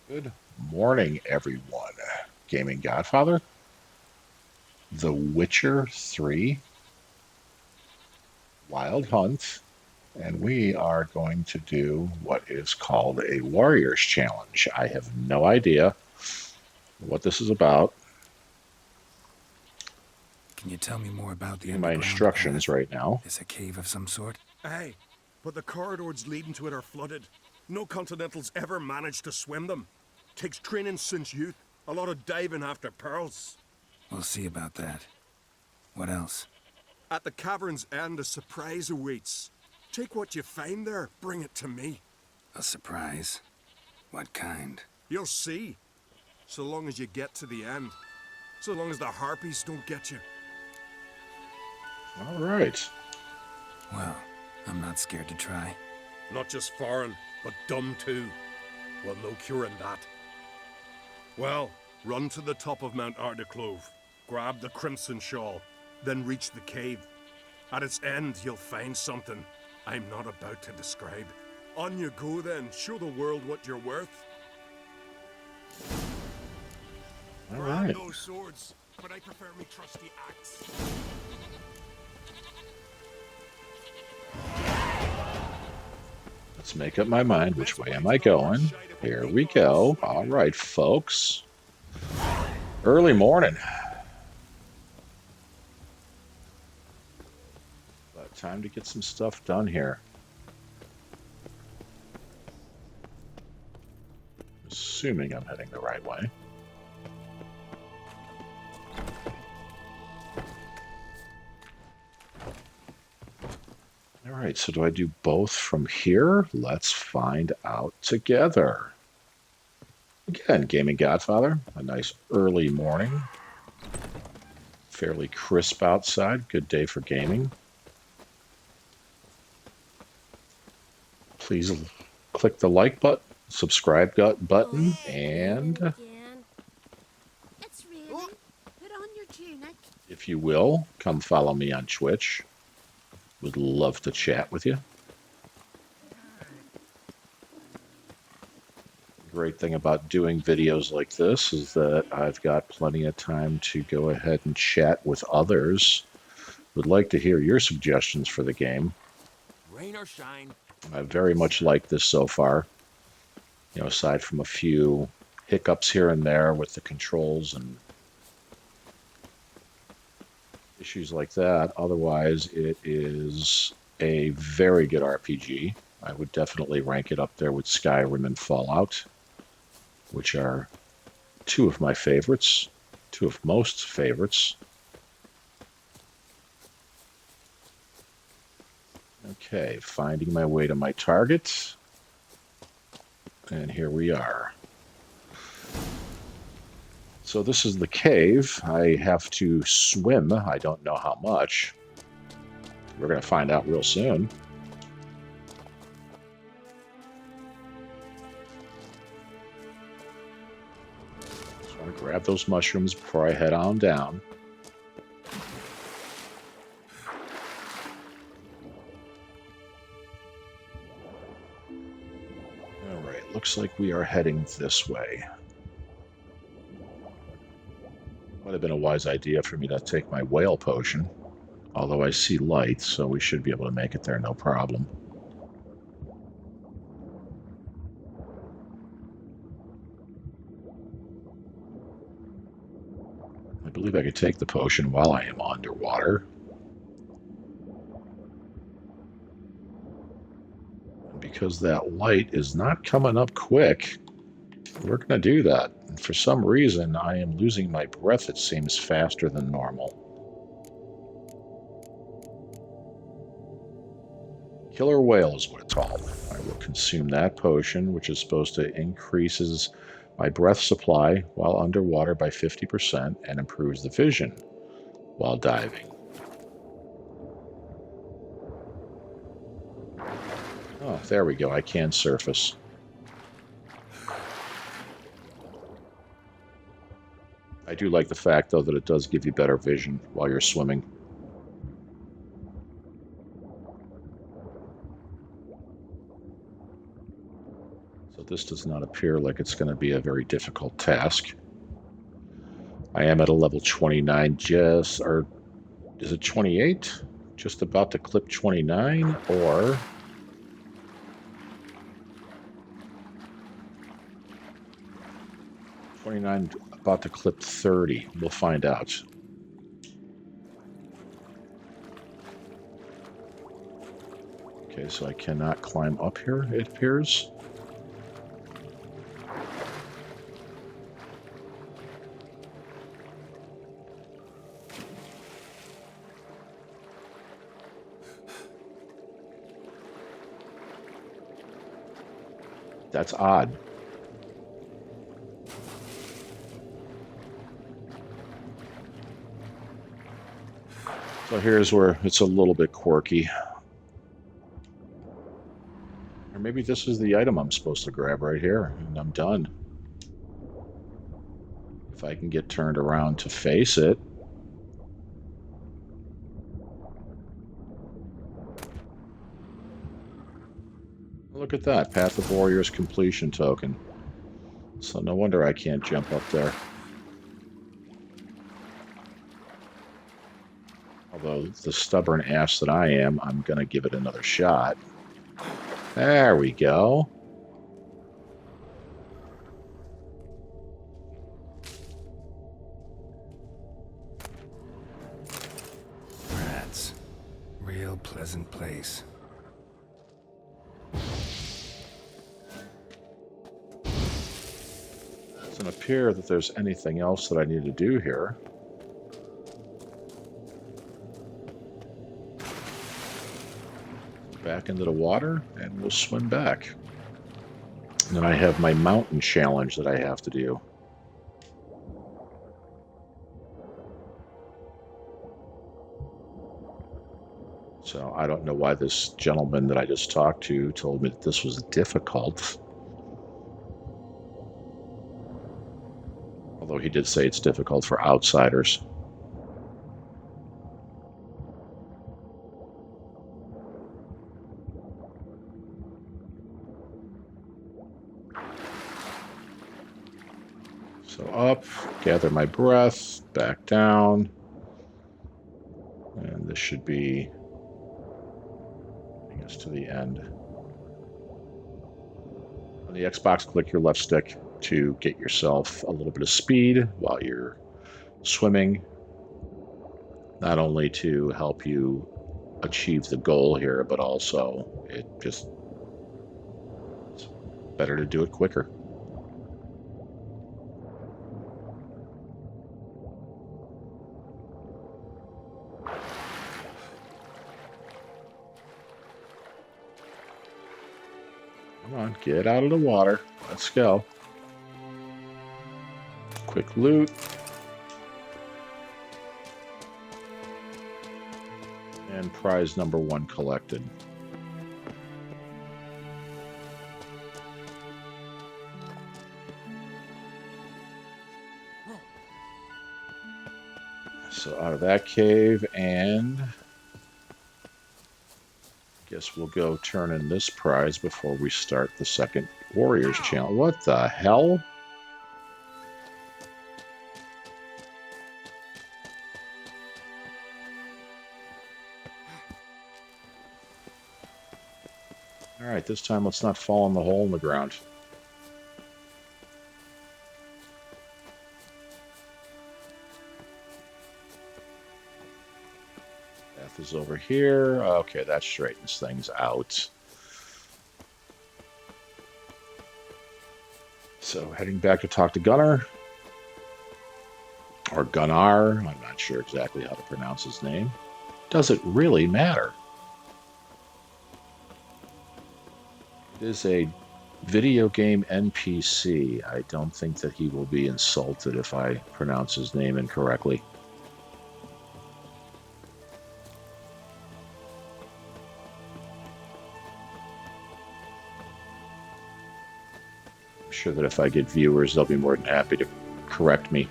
Good morning, everyone. Gaming Godfather, The Witcher 3, Wild Hunt, and we are going to do what is called a Warriors Challenge. I have no idea what this is about. Can you tell me more about the Reading my underground instructions path? right now. Is a cave of some sort? Aye, but the corridors leading to it are flooded. No Continentals ever managed to swim them. Takes training since youth. A lot of diving after pearls. We'll see about that. What else? At the cavern's end, a surprise awaits. Take what you find there, bring it to me. A surprise? What kind? You'll see. So long as you get to the end. So long as the harpies don't get you. All right. Well, I'm not scared to try. Not just foreign, but dumb too. Well, no curing that. Well, run to the top of Mount Ardeclove, grab the Crimson Shawl, then reach the cave. At its end, you'll find something I'm not about to describe. On you go then, show the world what you're worth. All Grab right. those swords, but I prefer me trusty axe. Let's make up my mind. Which way am I going? Here we go. All right, folks. Early morning. But time to get some stuff done here. Assuming I'm heading the right way. All right, so do I do both from here? Let's find out together. Again, Gaming Godfather, a nice early morning. Fairly crisp outside. Good day for gaming. Please click the like button, subscribe button, and It's raining. Put on your tunic. if you will, come follow me on Twitch. Would love to chat with you. Great thing about doing videos like this is that I've got plenty of time to go ahead and chat with others. Would like to hear your suggestions for the game. Rain or shine. I very much like this so far. You know, aside from a few hiccups here and there with the controls and issues like that. Otherwise, it is a very good RPG. I would definitely rank it up there with Skyrim and Fallout, which are two of my favorites, two of most favorites. Okay, finding my way to my target. And here we are. So this is the cave. I have to swim. I don't know how much. We're going to find out real soon. Just want to grab those mushrooms before I head on down. All right, looks like we are heading this way. Might have been a wise idea for me to take my whale potion, although I see light, so we should be able to make it there no problem. I believe I could take the potion while I am underwater. Because that light is not coming up quick, we're going to do that. For some reason, I am losing my breath, it seems, faster than normal. Killer whale is what it's called. I will consume that potion, which is supposed to increases my breath supply while underwater by 50% and improves the vision while diving. Oh, there we go. I can surface. I do like the fact, though, that it does give you better vision while you're swimming. So This does not appear like it's going to be a very difficult task. I am at a level 29 just, or is it 28? Just about to clip 29, or... 29, about to clip 30. We'll find out. Okay, so I cannot climb up here, it appears. That's odd. So here's where it's a little bit quirky. Or maybe this is the item I'm supposed to grab right here, and I'm done. If I can get turned around to face it. Look at that, Path of Warriors completion token. So no wonder I can't jump up there. Although, the stubborn ass that I am, I'm going to give it another shot. There we go. Rats. Real pleasant place. Doesn't appear that there's anything else that I need to do here. Back into the water, and we'll swim back. And then I have my mountain challenge that I have to do. So I don't know why this gentleman that I just talked to told me that this was difficult. Although he did say it's difficult for outsiders. So up, gather my breath, back down. And this should be, I guess, to the end. On the Xbox, click your left stick to get yourself a little bit of speed while you're swimming. Not only to help you achieve the goal here, but also it's better to do it quicker. Come on, get out of the water. Let's go. Quick loot. And prize number 1 collected. So out of that cave, and I guess we'll go turn in this prize before we start the second Warriors challenge. What the hell? Alright, this time let's not fall in the hole in the ground. Path is over here. Okay, that straightens things out. So, heading back to talk to Gunnar. Or Gunnar. I'm not sure exactly how to pronounce his name. Does it really matter? It is a video game NPC. I don't think that he will be insulted if I pronounce his name incorrectly. I'm sure that if I get viewers, they'll be more than happy to correct me.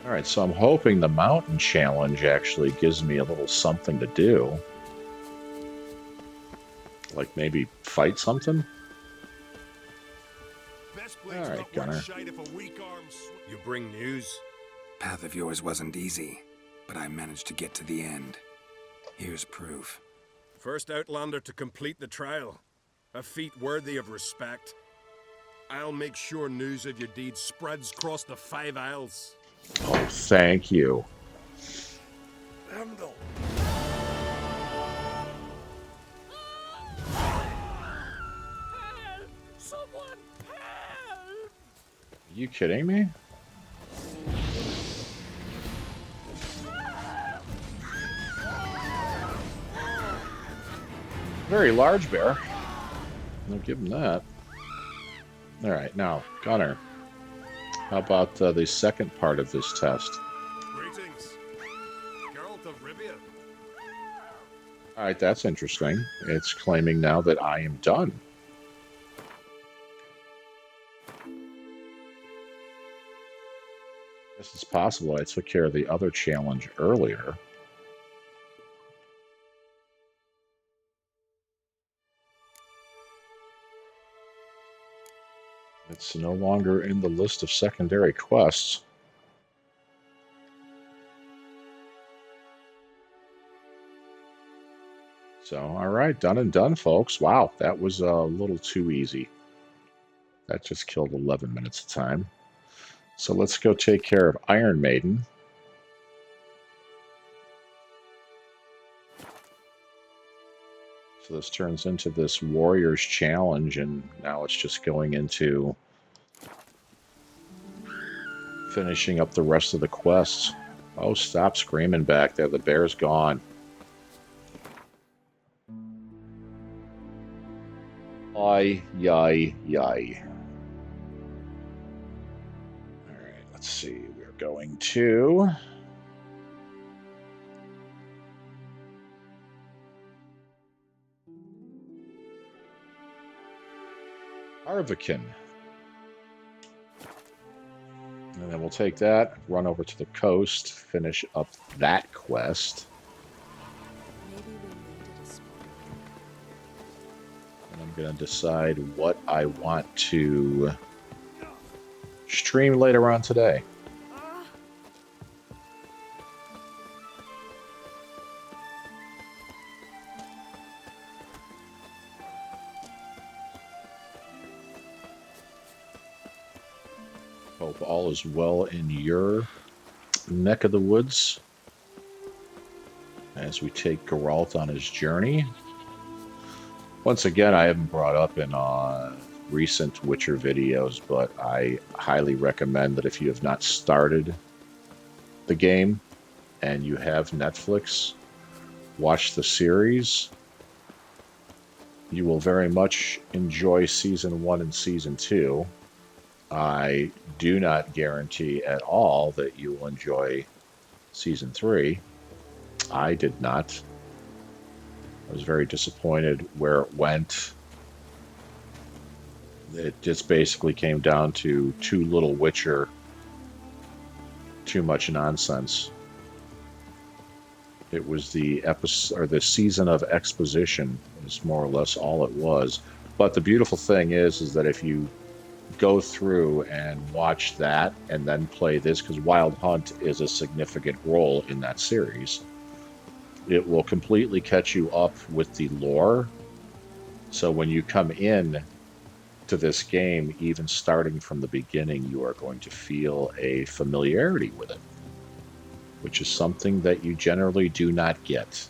Alright, so I'm hoping the mountain challenge actually gives me a little something to do. Like maybe fight something? Best All blade's right, not Gunner. worth shite if a weak arm. You bring news? Path of yours wasn't easy, but I managed to get to the end. Here's proof. First Outlander to complete the trial. A feat worthy of respect. I'll make sure news of your deeds spreads across the 5 Isles. Oh, thank you. Handle. Help! Someone help! Are you kidding me? Very large bear. I'll give him that. All right, now, Gunner. How about the second part of this test? Greetings. Geralt of Rivia. All right, that's interesting. It's claiming now that I am done. Guess it's possible I took care of the other challenge earlier. It's no longer in the list of secondary quests. So, all right, done and done, folks. Wow, that was a little too easy. That just killed 11 minutes of time. So let's go take care of Iron Maiden. So this turns into this Warriors Challenge, and now it's just going into finishing up the rest of the quests. Oh, stop screaming back there. The bear's gone. Ay, yay, yay. All right, let's see. We're going to... Arvikin. And then we'll take that, run over to the coast, finish up that quest. Maybe we needed a spot. And I'm going to decide what I want to stream later on today. Hope all is well in your neck of the woods as we take Geralt on his journey. Once again, I haven't brought up in recent Witcher videos, but I highly recommend that if you have not started the game and you have Netflix, watch the series. You will very much enjoy Season 1 and Season 2. I do not guarantee at all that you will enjoy Season 3. I did not. I was very disappointed where it went. It just basically came down to too little Witcher, too much nonsense. It was the episode or the season of exposition is more or less all it was. But the beautiful thing is that if you go through and watch that and then play this, because Wild Hunt is a significant role in that series, it will completely catch you up with the lore. So when you come in to this game, even starting from the beginning, you are going to feel a familiarity with it, which is something that you generally do not get.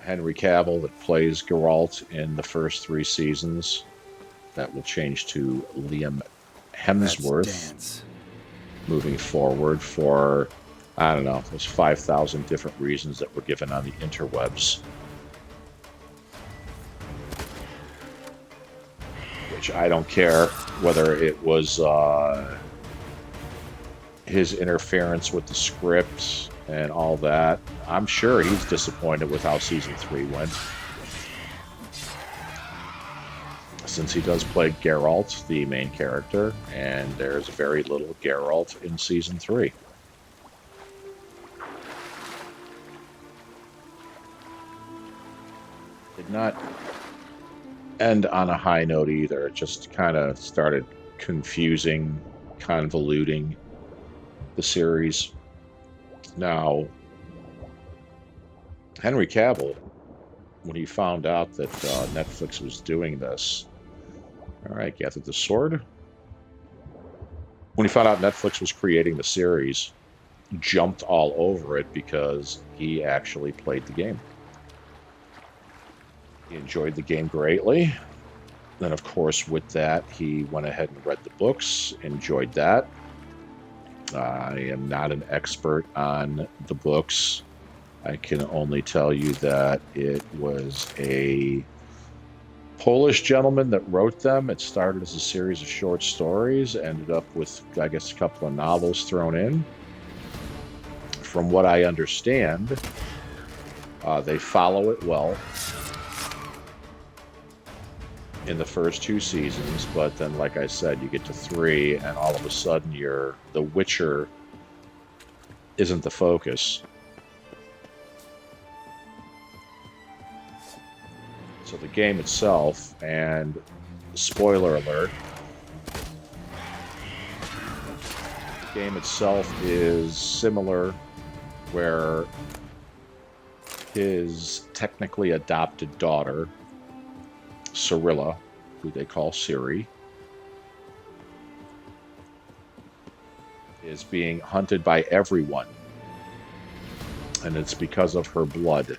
Henry Cavill, that plays Geralt in the first 3 seasons, that will change to Liam Hemsworth moving forward for, I don't know, there's 5,000 different reasons that were given on the interwebs. Which I don't care whether it was his interference with the script and all that. I'm sure he's disappointed with how Season 3 went. Since he does play Geralt, the main character, and there's very little Geralt in Season 3. did not end on a high note either. It just kind of started confusing, convoluting the series. Now, Henry Cavill, when he found out that Netflix was doing this, all right, gathered the sword. When he found out Netflix was creating the series, jumped all over it because he actually played the game. He enjoyed the game greatly. Then, of course, with that, he went ahead and read the books, enjoyed that. I am not an expert on the books. I can only tell you that it was a Polish gentleman that wrote them. It started as a series of short stories, ended up with, I guess, a couple of novels thrown in. From what I understand, they follow it well in the first 2 seasons, but then, like I said, you get to 3, and all of a sudden, the Witcher isn't the focus. So the game itself, and spoiler alert, the game itself is similar, where his technically adopted daughter, Cirilla, who they call Ciri, is being hunted by everyone, and it's because of her blood.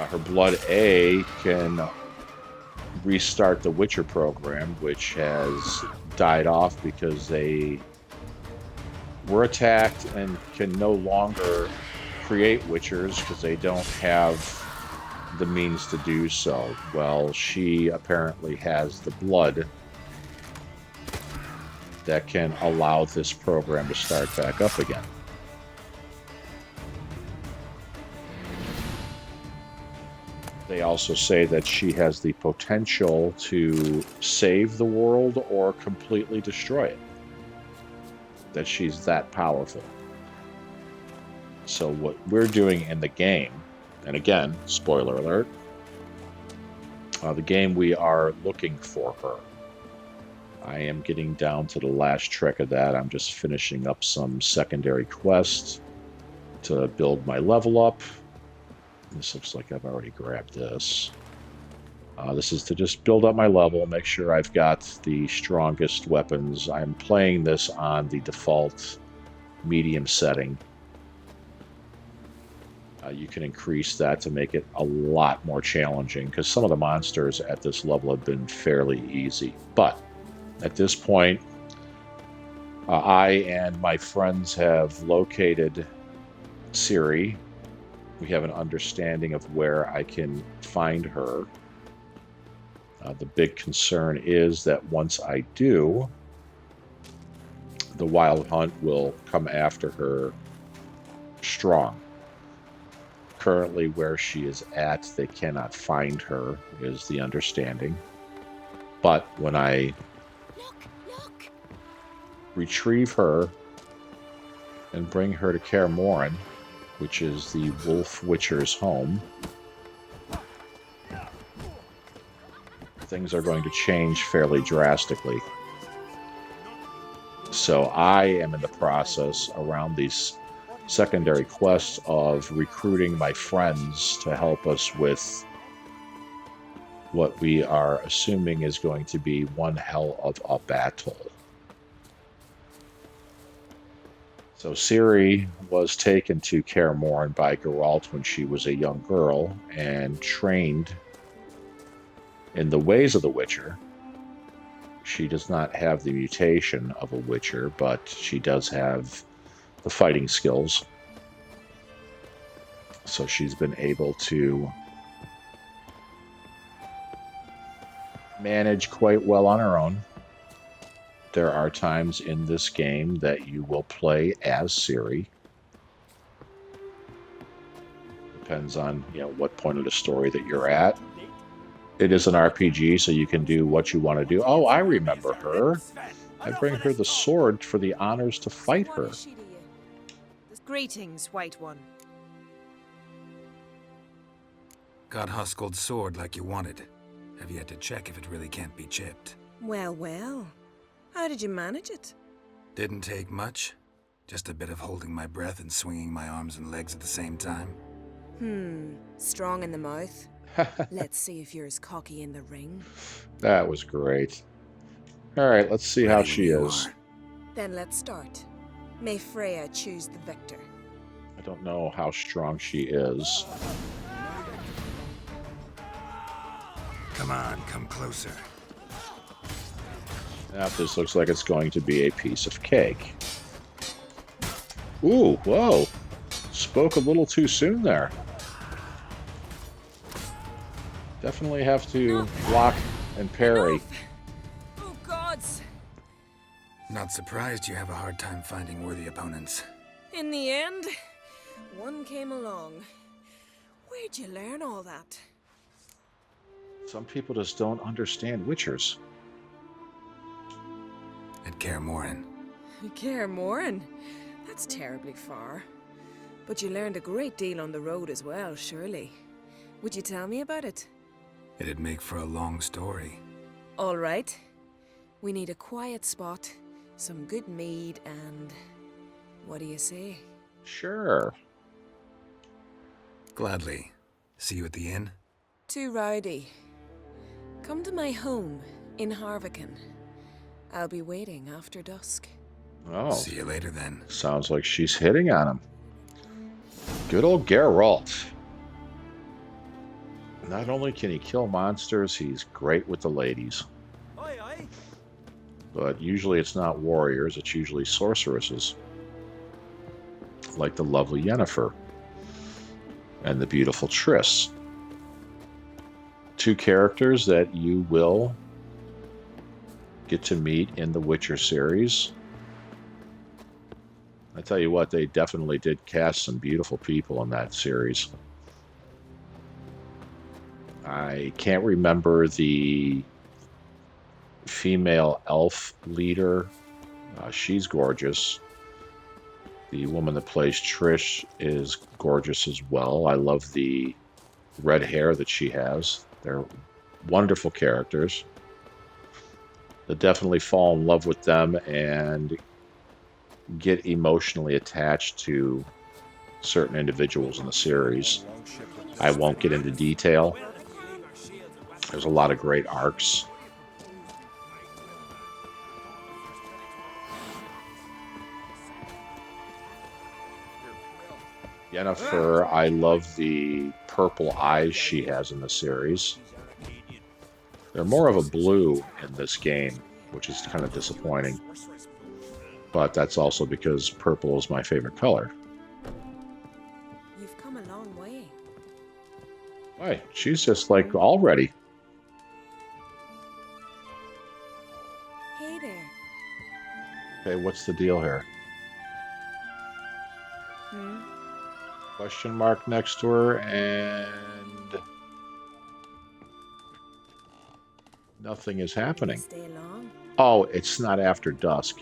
Her blood A can restart the Witcher program, which has died off because they were attacked and can no longer create Witchers because they don't have the means to do so. Well, she apparently has the blood that can allow this program to start back up again. They also say that she has the potential to save the world or completely destroy it. That she's that powerful. So what we're doing in the game, and again, spoiler alert, the game, we are looking for her. I am getting down to the last trek of that. I'm just finishing up some secondary quests to build my level up. This looks like I've already grabbed this. This is to just build up my level, make sure I've got the strongest weapons. I'm playing this on the default medium setting. You can increase that to make it a lot more challenging, because some of the monsters at this level have been fairly easy. But at this point, I and my friends have located Ciri. We have an understanding of where I can find her. The big concern is that once I do, the Wild Hunt will come after her strong. Currently, where she is at, they cannot find her, is the understanding. But when I retrieve her and bring her to Kaer Morhen, which is the Wolf Witcher's home, things are going to change fairly drastically. So I am in the process around these secondary quests of recruiting my friends to help us with what we are assuming is going to be one hell of a battle. So Ciri was taken to Kaer Morhen by Geralt when she was a young girl and trained in the ways of the Witcher. She does not have the mutation of a Witcher, but she does have the fighting skills. So she's been able to manage quite well on her own. There are times in this game that you will play as Ciri. Depends on, what point of the story that you're at. It is an RPG, so you can do what you want to do. Oh, I remember her. I bring her the sword for the honors to fight her. Greetings, White One. Got Huskuld's sword like you wanted. Have yet to check if it really can't be chipped. Well, well. How did you manage it? Didn't take much. Just a bit of holding my breath and swinging my arms and legs at the same time. Strong in the mouth. Let's see if you're as cocky in the ring. That was great. All right, let's see how Ready she when you is. are. Then let's start. May Freya choose the victor. I don't know how strong she is. Come on, come closer. Now this looks like it's going to be a piece of cake. Ooh, whoa. Spoke a little too soon there. Definitely have to block and parry. Oh, gods! Not surprised you have a hard time finding worthy opponents. In the end, one came along. Where'd you learn all that? Some people just don't understand Witchers. At Kaer Morhen. Kaer Morhen? That's terribly far. But you learned a great deal on the road as well, surely. Would you tell me about it? It'd make for a long story. All right. We need a quiet spot, some good mead, and... what do you say? Sure. Gladly. See you at the inn? Too rowdy. Come to my home in Harviken. I'll be waiting after dusk. Oh, See you later then. sounds like she's hitting on him. Good old Geralt. Not only can he kill monsters, he's great with the ladies. Aye, aye. But usually it's not warriors, it's usually sorceresses. Like the lovely Yennefer. And the beautiful Triss. Two characters that you will get to meet in the Witcher series. I tell you what, they definitely did cast some beautiful people in that series. I can't remember the female elf leader. She's gorgeous. The woman that plays Trish is gorgeous as well. I love the red hair that she has. They're wonderful characters. I definitely fall in love with them and get emotionally attached to certain individuals in the series. I won't get into detail. There's a lot of great arcs. Yennefer, I love the purple eyes she has in the series. They're more of a blue in this game, which is kind of disappointing. But that's also because purple is my favorite color. You've come a long way. Why, she's just like all ready. Hey there. Okay, what's the deal here? Hmm? Question mark next to her, and nothing is happening. Stay long. Oh, it's not after dusk.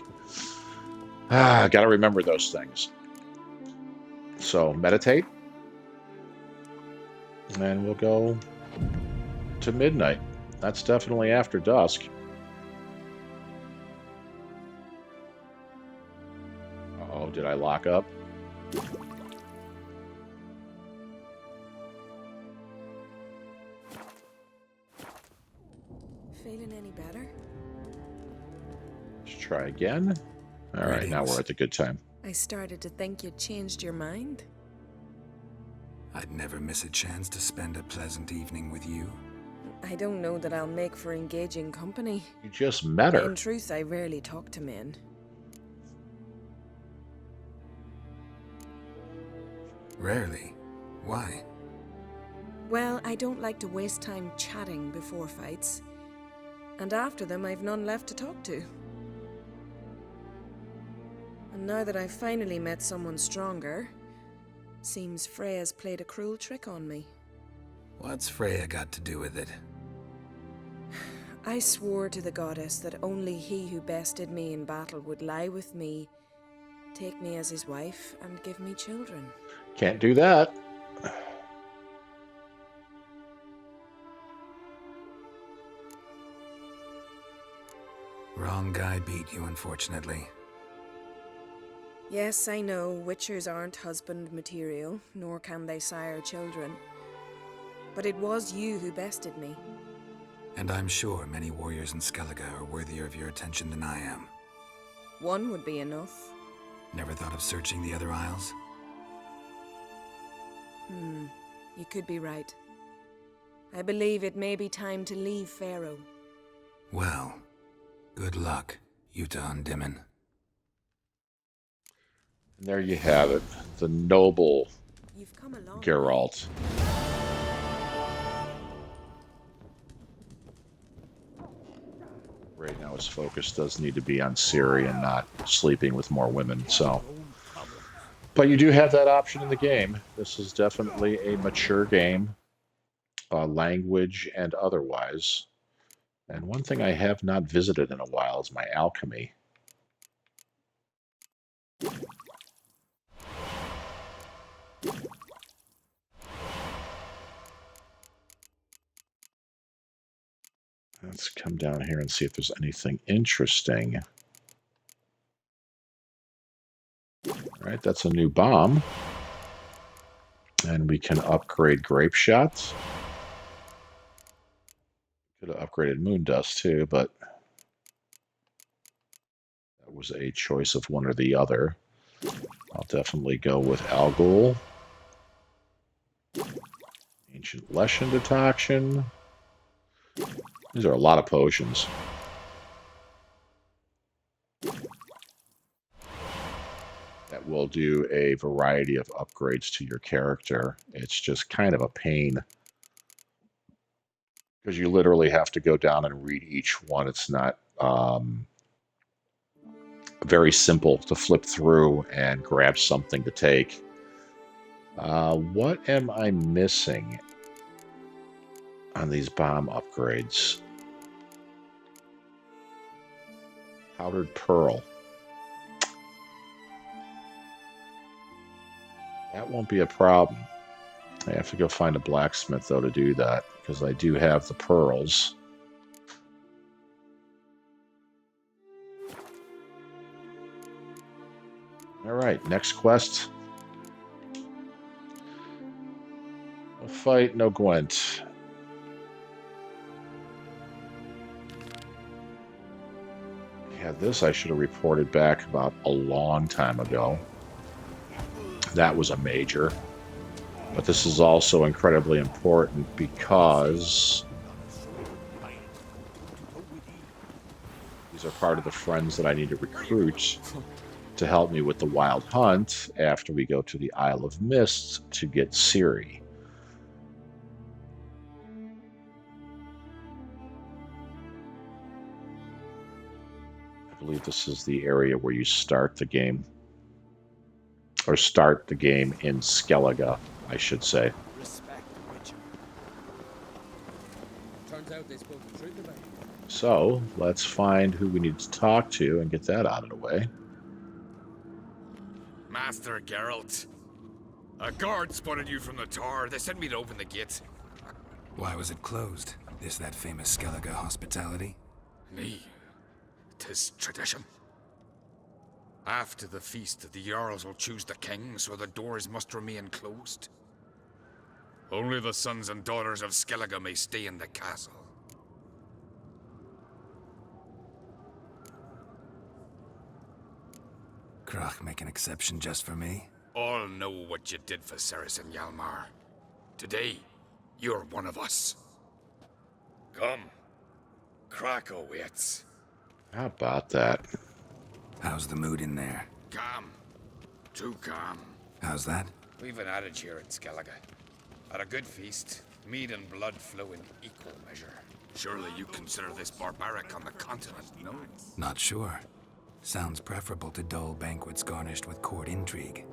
Ah, gotta remember those things. So, meditate. And we'll go to midnight. That's definitely after dusk. Uh-oh, did I lock up? Feeling any better? Let's try again. All right, now we're at the good time. I started to think you'd changed your mind. I'd never miss a chance to spend a pleasant evening with you. I don't know that I'll make for engaging company. You just met her. In truth, I rarely talk to men. Rarely. Why? Well, I don't like to waste time chatting before fights. And after them, I've none left to talk to. And now that I've finally met someone stronger, seems Freya's played a cruel trick on me. What's Freya got to do with it? I swore to the goddess that only he who bested me in battle would lie with me take me as his wife, and give me children. Can't do that. Wrong guy beat you, unfortunately. Yes, I know, witchers aren't husband material, nor can they sire children. But it was you who bested me. And I'm sure many warriors in Skellige are worthier of your attention than I am. One would be enough. Never thought of searching the other isles? You could be right. I believe it may be time to leave Pharaoh. Well, good luck, Utah and Dimon. And there you have it. The noble You've come along. Geralt. Right now his focus does need to be on Ciri and not sleeping with more women, so. But you do have that option in the game. This is definitely a mature game, language and otherwise. And one thing I have not visited in a while is my alchemy. Let's come down here and see if there's anything interesting. All right, that's a new bomb. And we can upgrade grape shots. Could have upgraded moon dust too, but that was a choice of one or the other. I'll definitely go with Algol. Ancient Leshen decoction. These are a lot of potions. That will do a variety of upgrades to your character. It's just kind of a pain, because you literally have to go down and read each one. It's not very simple to flip through and grab something to take. What am I missing on these bomb upgrades? Powdered pearl. That won't be a problem. I have to go find a blacksmith, though, to do that, because I do have the pearls. All right, next quest. No fight, no Gwent. Yeah, this I should have reported back about a long time ago. That was a major. But this is also incredibly important because these are part of the friends that I need to recruit to help me with the Wild Hunt after we go to the Isle of Mist to get Ciri. I believe this is the area where you start the game. Or start the game in Skellige, I should say. Turns out they spoke the truth about you. So, let's find who we need to talk to and get that out of the way. Master Geralt. A guard spotted you from the tower. They sent me to open the gate. Why was it closed? Is that famous Skellige hospitality? Me. 'Tis tradition. After the feast, the Jarls will choose the king, so the doors must remain closed. Only the sons and daughters of Skellige may stay in the castle. Krach make an exception just for me? All know what you did for Ceres and Hjalmar. Today, you're one of us. Come. Krach awaits. How about that? How's the mood in there? Calm. Too calm. How's that? We've an adage here in Skellige. At a good feast, mead and blood flow in equal measure. Surely you consider this barbaric on the continent, no? Not sure. Sounds preferable to dull banquets garnished with court intrigue.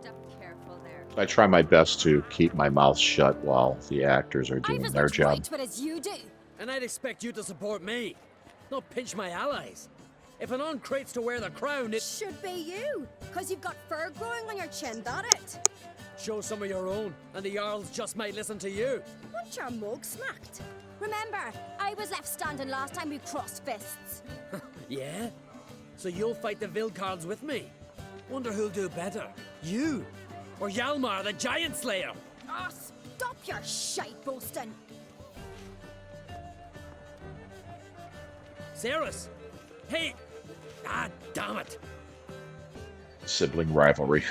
Step careful there. I try my best to keep my mouth shut while the actors are I've doing as their much job. right to it as you do. And I'd expect you to support me, not pinch my allies. If an uncrate's to wear the crown, it Should be you, because you've got fur growing on your chin, that it? shows some of your own, and the Jarls just might listen to you. Want your mug smacked? Remember, I was left standing last time we crossed fists. Yeah? So you'll fight the Vilcards with me? Wonder who'll do better, you or Hjalmar the Giant Slayer? Ah, stop your shite boasting. Cerys? Hey! Ah, damn it! Sibling rivalry.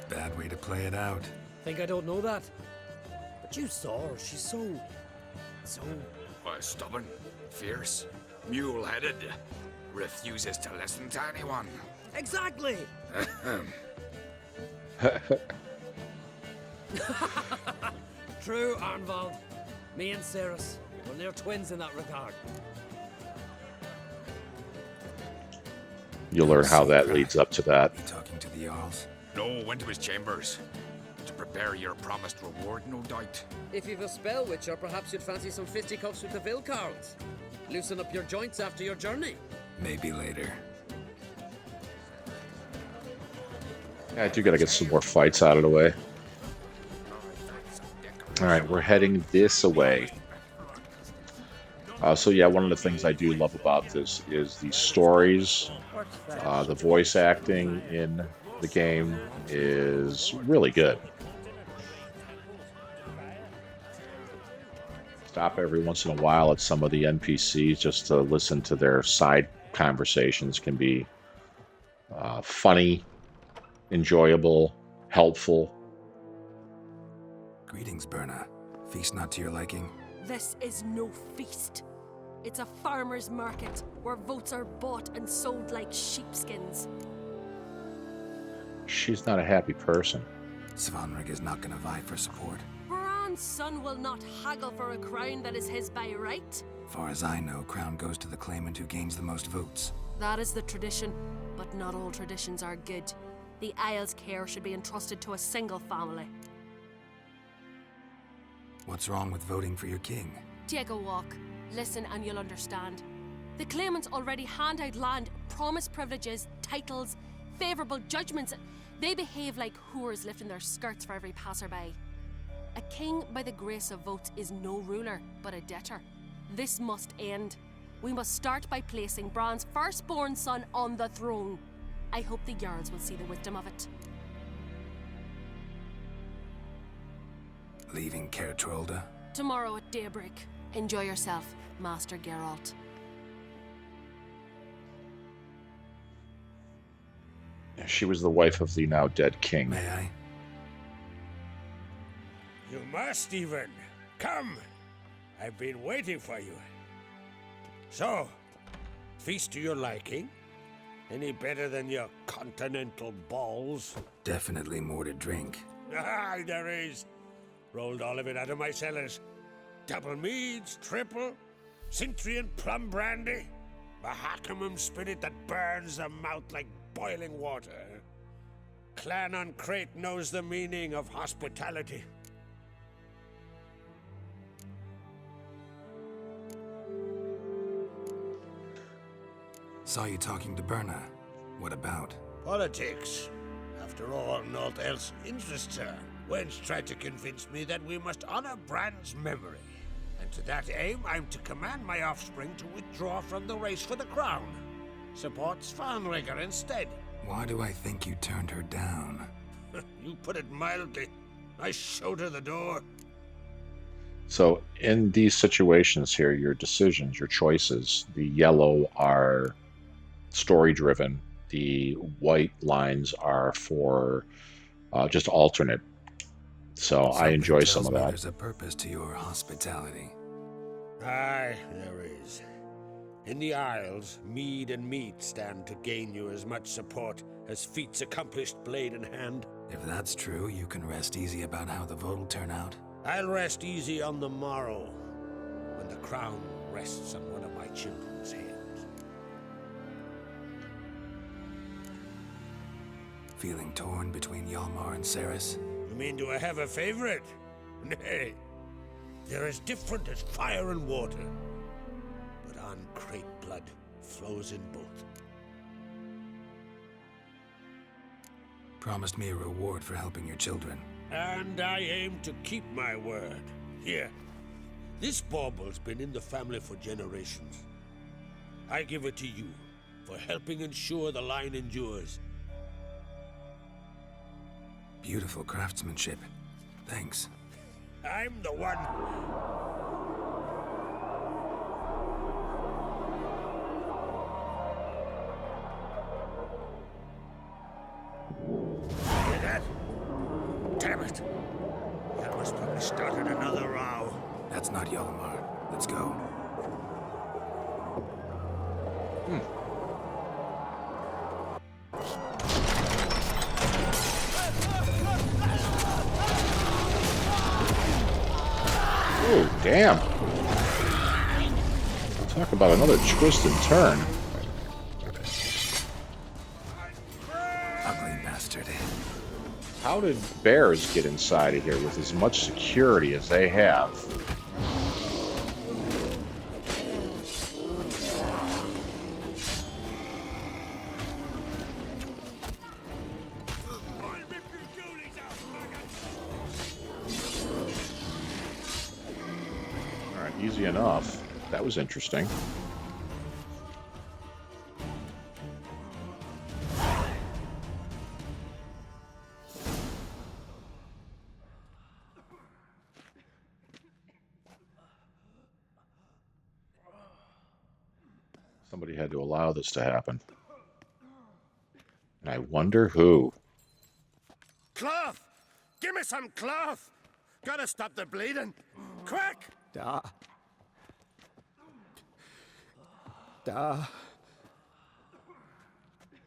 Bad way to play it out. Think I don't know that? But you saw her, she's so... Stubborn, fierce, mule-headed, refuses to listen to anyone. Exactly! True, Arnvald. Me and Cerys, well, they're twins in that regard. You'll learn how that leads up to that. You talking to the Jarls? No, went to his chambers. To prepare your promised reward, no doubt. If you've a spell witcher, perhaps you'd fancy some fisticuffs with the Vilcards. Loosen up your joints after your journey. Maybe later. I do gotta get some more fights out of the way. Alright, we're heading this way. So yeah, one of the things I do love about this is the stories. The voice acting in the game is really good. Stop every once in a while at some of the NPCs just to listen to their side conversations. Can be funny, enjoyable, helpful. Greetings, Berna. Feast not to your liking? This is no feast. It's a farmer's market where votes are bought and sold like sheepskins. She's not a happy person. Svanrig is not gonna vie for support. Bran's son will not haggle for a crown that is his by right. Far as I know, crown goes to the claimant who gains the most votes. That is the tradition, but not all traditions are good. The Isle's care should be entrusted to a single family. What's wrong with voting for your king? Take a walk. Listen and you'll understand. The claimants already hand out land, promise privileges, titles, favourable judgments. They behave like whores lifting their skirts for every passerby. A king by the grace of votes is no ruler, but a debtor. This must end. We must start by placing Bran's firstborn son on the throne. I hope the Jarls will see the wisdom of it. Leaving Caer Trolda? Tomorrow at daybreak. Enjoy yourself, Master Geralt. She was the wife of the now dead king. May I? You must, even. Come. I've been waiting for you. So, feast to your liking? Any better than your continental balls? Definitely more to drink. Ah, there is. Rolled all of it out of my cellars. Double meads, triple, Cintrian plum brandy, Mahakimum spirit that burns the mouth like boiling water. Clan on Crate knows the meaning of hospitality. Saw you talking to Berna. What about? Politics. After all, naught else interests her. Wench tried to convince me that we must honor Bran's memory. And to that aim, I'm to command my offspring to withdraw from the race for the crown. Support Svanrigger instead. Why do I think you turned her down? You put it mildly. I showed her the door. So in these situations here, your decisions, your choices, the yellow are story-driven. The white lines are for just alternate. So I enjoy some of that. There's a purpose to your hospitality. Aye, there is. In the Isles, mead and meat stand to gain you as much support as feats accomplished blade in hand. If that's true, you can rest easy about how the vote will turn out. I'll rest easy on the morrow, when the crown rests on one of my children's heads. Feeling torn between Hjalmar and Cerys? You mean, do I have a favorite? Nay. They're as different as fire and water. Crate blood flows in both. Promised me a reward for helping your children. And I aim to keep my word. Here, this bauble's been in the family for generations. I give it to you for helping ensure the line endures. Beautiful craftsmanship. Thanks. I'm the one. Hear that? Damn it! Yalmar's probably started another row. That's not Yalmar. Let's go. Oh, damn. Talk about another twist and turn. Ugly bastard. How did bears get inside of here with as much security as they have? Alright, easy enough. That was interesting. Somebody had to allow this to happen. And I wonder who. Cloth! Give me some cloth! Gotta stop the bleeding! Quick! Da.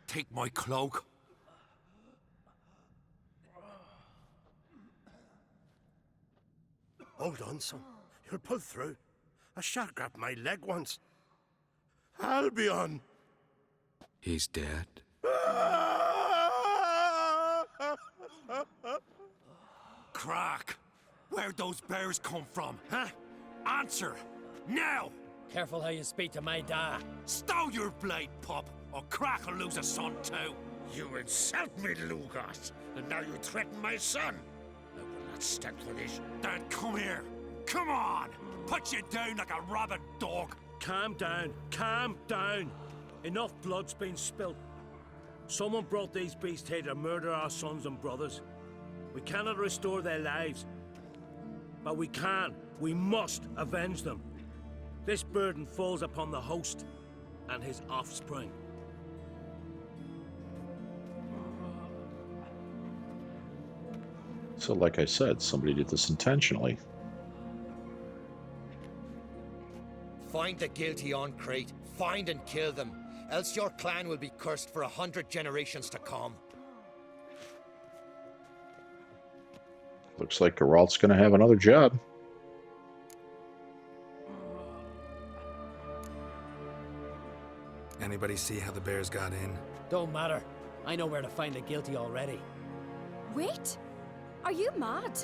Take my cloak. Hold on, son. You'll pull through. A shark grabbed my leg once. Albion! He's dead. Crack! Where'd those bears come from, huh? Answer! Now! Careful how you speak to my da. Stow your blade, pup, or Crack will lose a son too. You insult me, Lugos, and now you threaten my son. I will not stand for this. Then come here. Come on! Put you down like a rabid dog. Calm down. Calm down. Enough blood's been spilt. Someone brought these beasts here to murder our sons and brothers. We cannot restore their lives. But we can. We must avenge them. This burden falls upon the host and his offspring. So like I said, somebody did this intentionally. Find the guilty on Crate. Find and kill them. Else your clan will be cursed for 100 generations to come. Looks like Geralt's going to have another job. Anybody see how the bears got in? Don't matter. I know where to find the guilty already. Wait! Are you mad?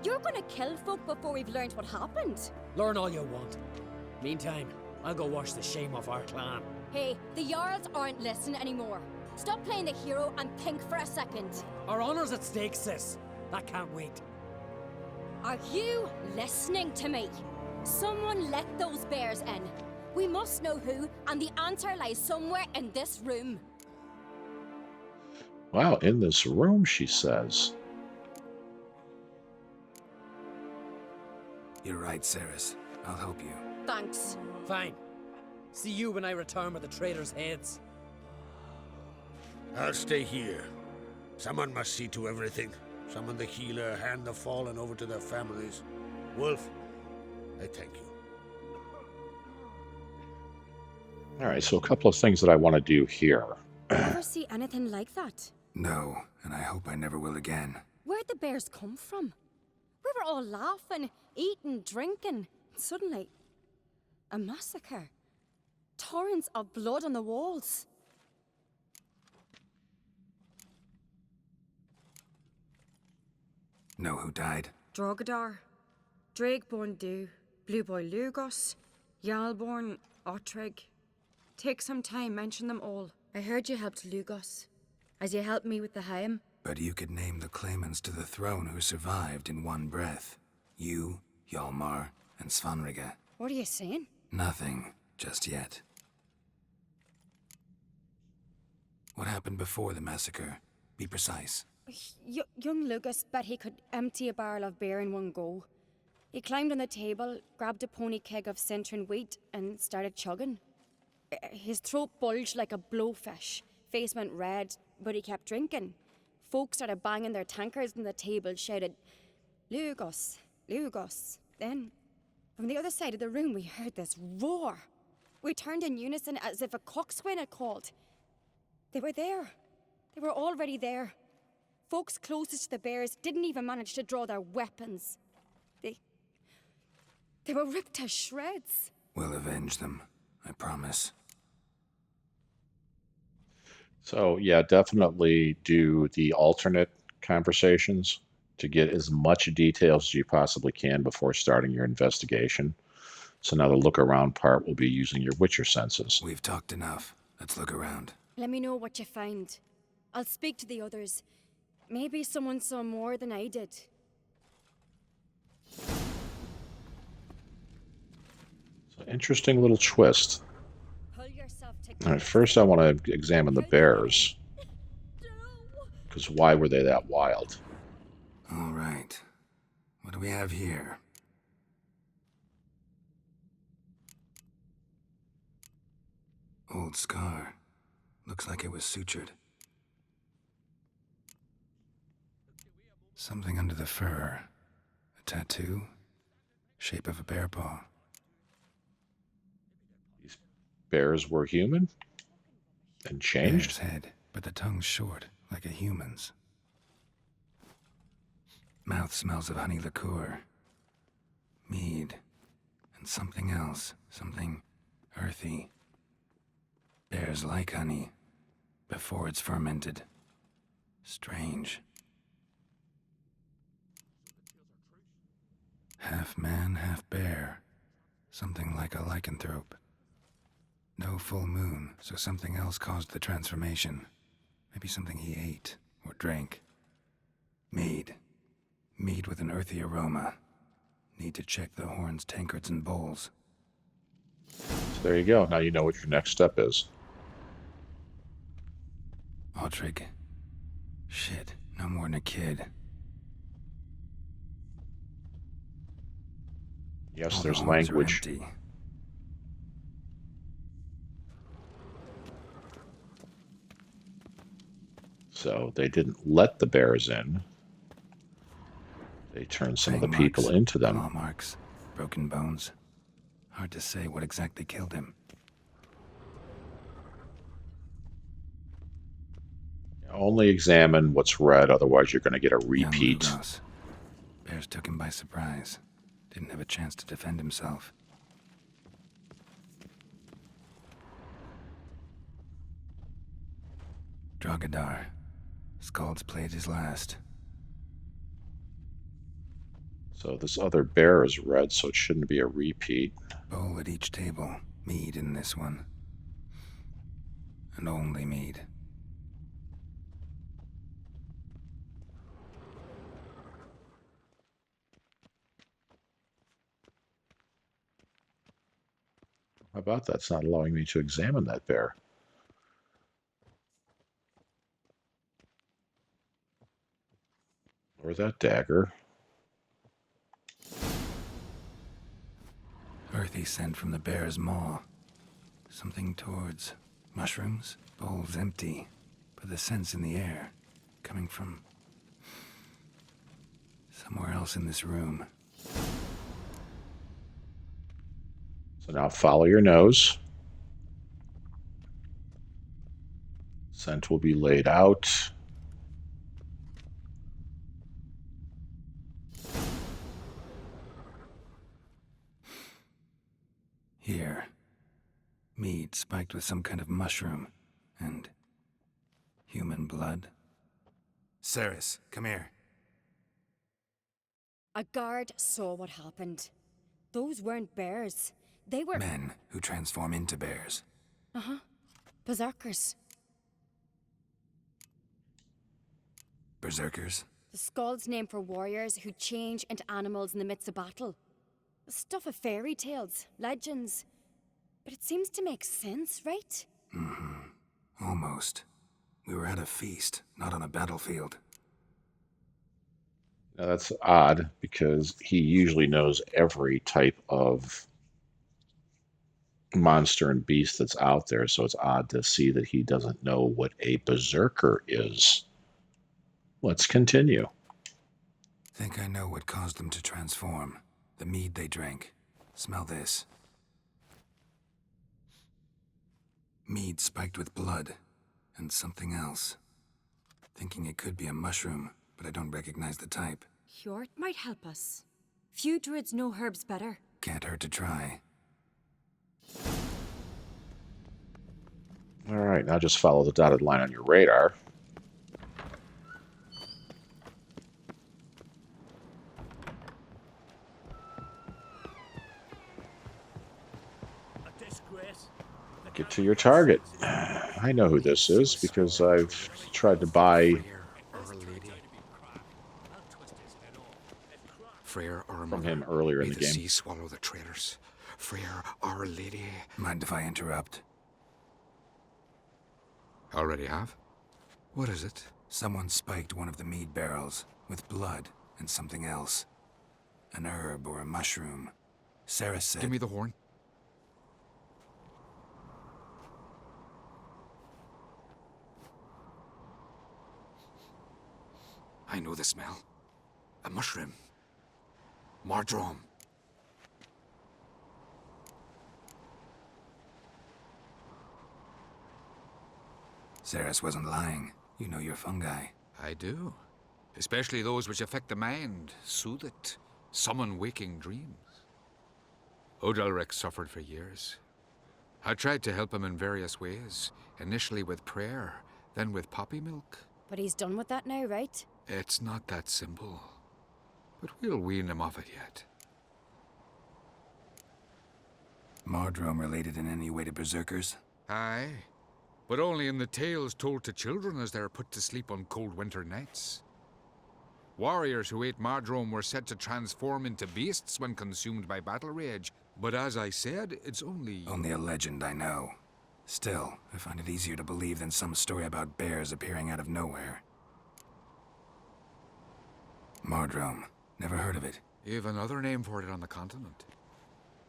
You're gonna kill folk before we've learned what happened. Learn all you want. Meantime, I'll go wash the shame off our clan. Hey, the Jarls aren't listening anymore. Stop playing the hero and think for a second. Our honor's at stake, sis. That can't wait. Are you listening to me? Someone let those bears in. We must know who, and the answer lies somewhere in this room. Wow, in this room, she says. You're right, Ceres. I'll help you. Thanks. Fine. See you when I return with the traitors' heads. I'll stay here. Someone must see to everything. Summon the healer, hand the fallen over to their families. Wolf, I thank you. All right, so a couple of things that I want to do here. Ever see anything like that? No, and I hope I never will again. Where'd the bears come from? We were all laughing, eating, drinking. Suddenly, a massacre. Torrents of blood on the walls. Know who died? Drogadar, Drakeborn Du, Blue Boy Lugos, Yalborn, Ottrig. Take some time, mention them all. I heard you helped Lugos, as you helped me with the Haim. But you could name the claimants to the throne who survived in one breath. You, Hjalmar, and Svanrige. What are you saying? Nothing, just yet. What happened before the massacre? Be precise. Young Lucas bet he could empty a barrel of beer in one go. He climbed on the table, grabbed a pony keg of Centron wheat, and started chugging. His throat bulged like a blowfish, face went red, but he kept drinking. Folks started banging their tankards on the table, shouted, Lugos, Lugos. Then, from the other side of the room, we heard this roar. We turned in unison as if a coxswain had called. They were there. They were already there. Folks closest to the bears didn't even manage to draw their weapons. They were ripped to shreds. We'll avenge them, I promise. So, yeah, definitely do the alternate conversations to get as much details as you possibly can before starting your investigation. So now the look around part will be using your Witcher senses. We've talked enough. Let's look around. Let me know what you find. I'll speak to the others. Maybe someone saw more than I did. So interesting little twist. Pull yourself All right, first I want to examine the bears. Because why were they that wild? All right. What do we have here? Old scar. Looks like it was sutured. Something under the fur. A tattoo. Shape of a bear paw. These bears were human? And changed? Bear's head, but the tongue's short, like a human's. Mouth smells of honey liqueur. Mead. And something else. Something earthy. Bears like honey. Before it's fermented. Strange. Half man, half bear. Something like a lycanthrope. No full moon, so something else caused the transformation. Maybe something he ate or drank. Mead. Mead with an earthy aroma. Need to check the horns, tankards, and bowls. So there you go. Now you know what your next step is. Ottrig. Shit, no more than a kid. Yes, All there's the horns are language. empty. So they didn't let the bears in. They turned some of the Fang people marks, into them. claw marks, broken bones. Hard to say what exactly killed him. Only examine what's red, otherwise you're going to get a repeat. Young Lugos. Bears took him by surprise. Didn't have a chance to defend himself. Drogadar. Skald's played his last. So this other bear is red, so it shouldn't be a repeat. Bowl at each table. Mead in this one. And only mead. How about that's not allowing me to examine that bear? Or that dagger. Earthy scent from the bear's maw. Something towards mushrooms. Bowl's empty, but the scent's in the air. Coming from somewhere else in this room. So now follow your nose. Scent will be laid out. Here. Mead spiked with some kind of mushroom. And human blood. Ceres, come here. A guard saw what happened. Those weren't bears. They were Men who transform into bears. berserkers. Berserkers? The Skald's name for warriors who change into animals in the midst of battle. The stuff of fairy tales, legends. But it seems to make sense, right? Almost. We were at a feast, not on a battlefield. Now that's odd because he usually knows every type of monster and beast that's out there, so it's odd to see that he doesn't know what a berserker is. Let's continue. Think I know what caused them to transform. The mead they drank. Smell this. Mead spiked with blood. And something else. Thinking it could be a mushroom, but I don't recognize the type. Hjort might help us. Few druids know herbs better. Can't hurt to try. All right, now just follow the dotted line on your radar. A disgrace. Get to your target. I know who this is because I've tried to buy... Frere, our from mother, him earlier in may the the game. sea swallow the traitors. Frere, our lady. Mind if I interrupt? Already have? What is it? Someone spiked one of the mead barrels with blood and something else. An herb or a mushroom. Sarah said... Give me the horn. I know the smell. A mushroom. Mardrome. Ceres wasn't lying. You know your fungi. I do. Especially those which affect the mind, soothe it, summon waking dreams. Odalric suffered for years. I tried to help him in various ways, initially with prayer, then with poppy milk. But he's done with that now, right? It's not that simple. But we'll wean him off it yet. Mardrome related in any way to berserkers? Aye. But only in the tales told to children as they're put to sleep on cold winter nights. Warriors who ate Mardrome were said to transform into beasts when consumed by battle rage. But as I said, it's only... Only a legend, I know. Still, I find it easier to believe than some story about bears appearing out of nowhere. Mardrome. Never heard of it. You've another name for it on the continent.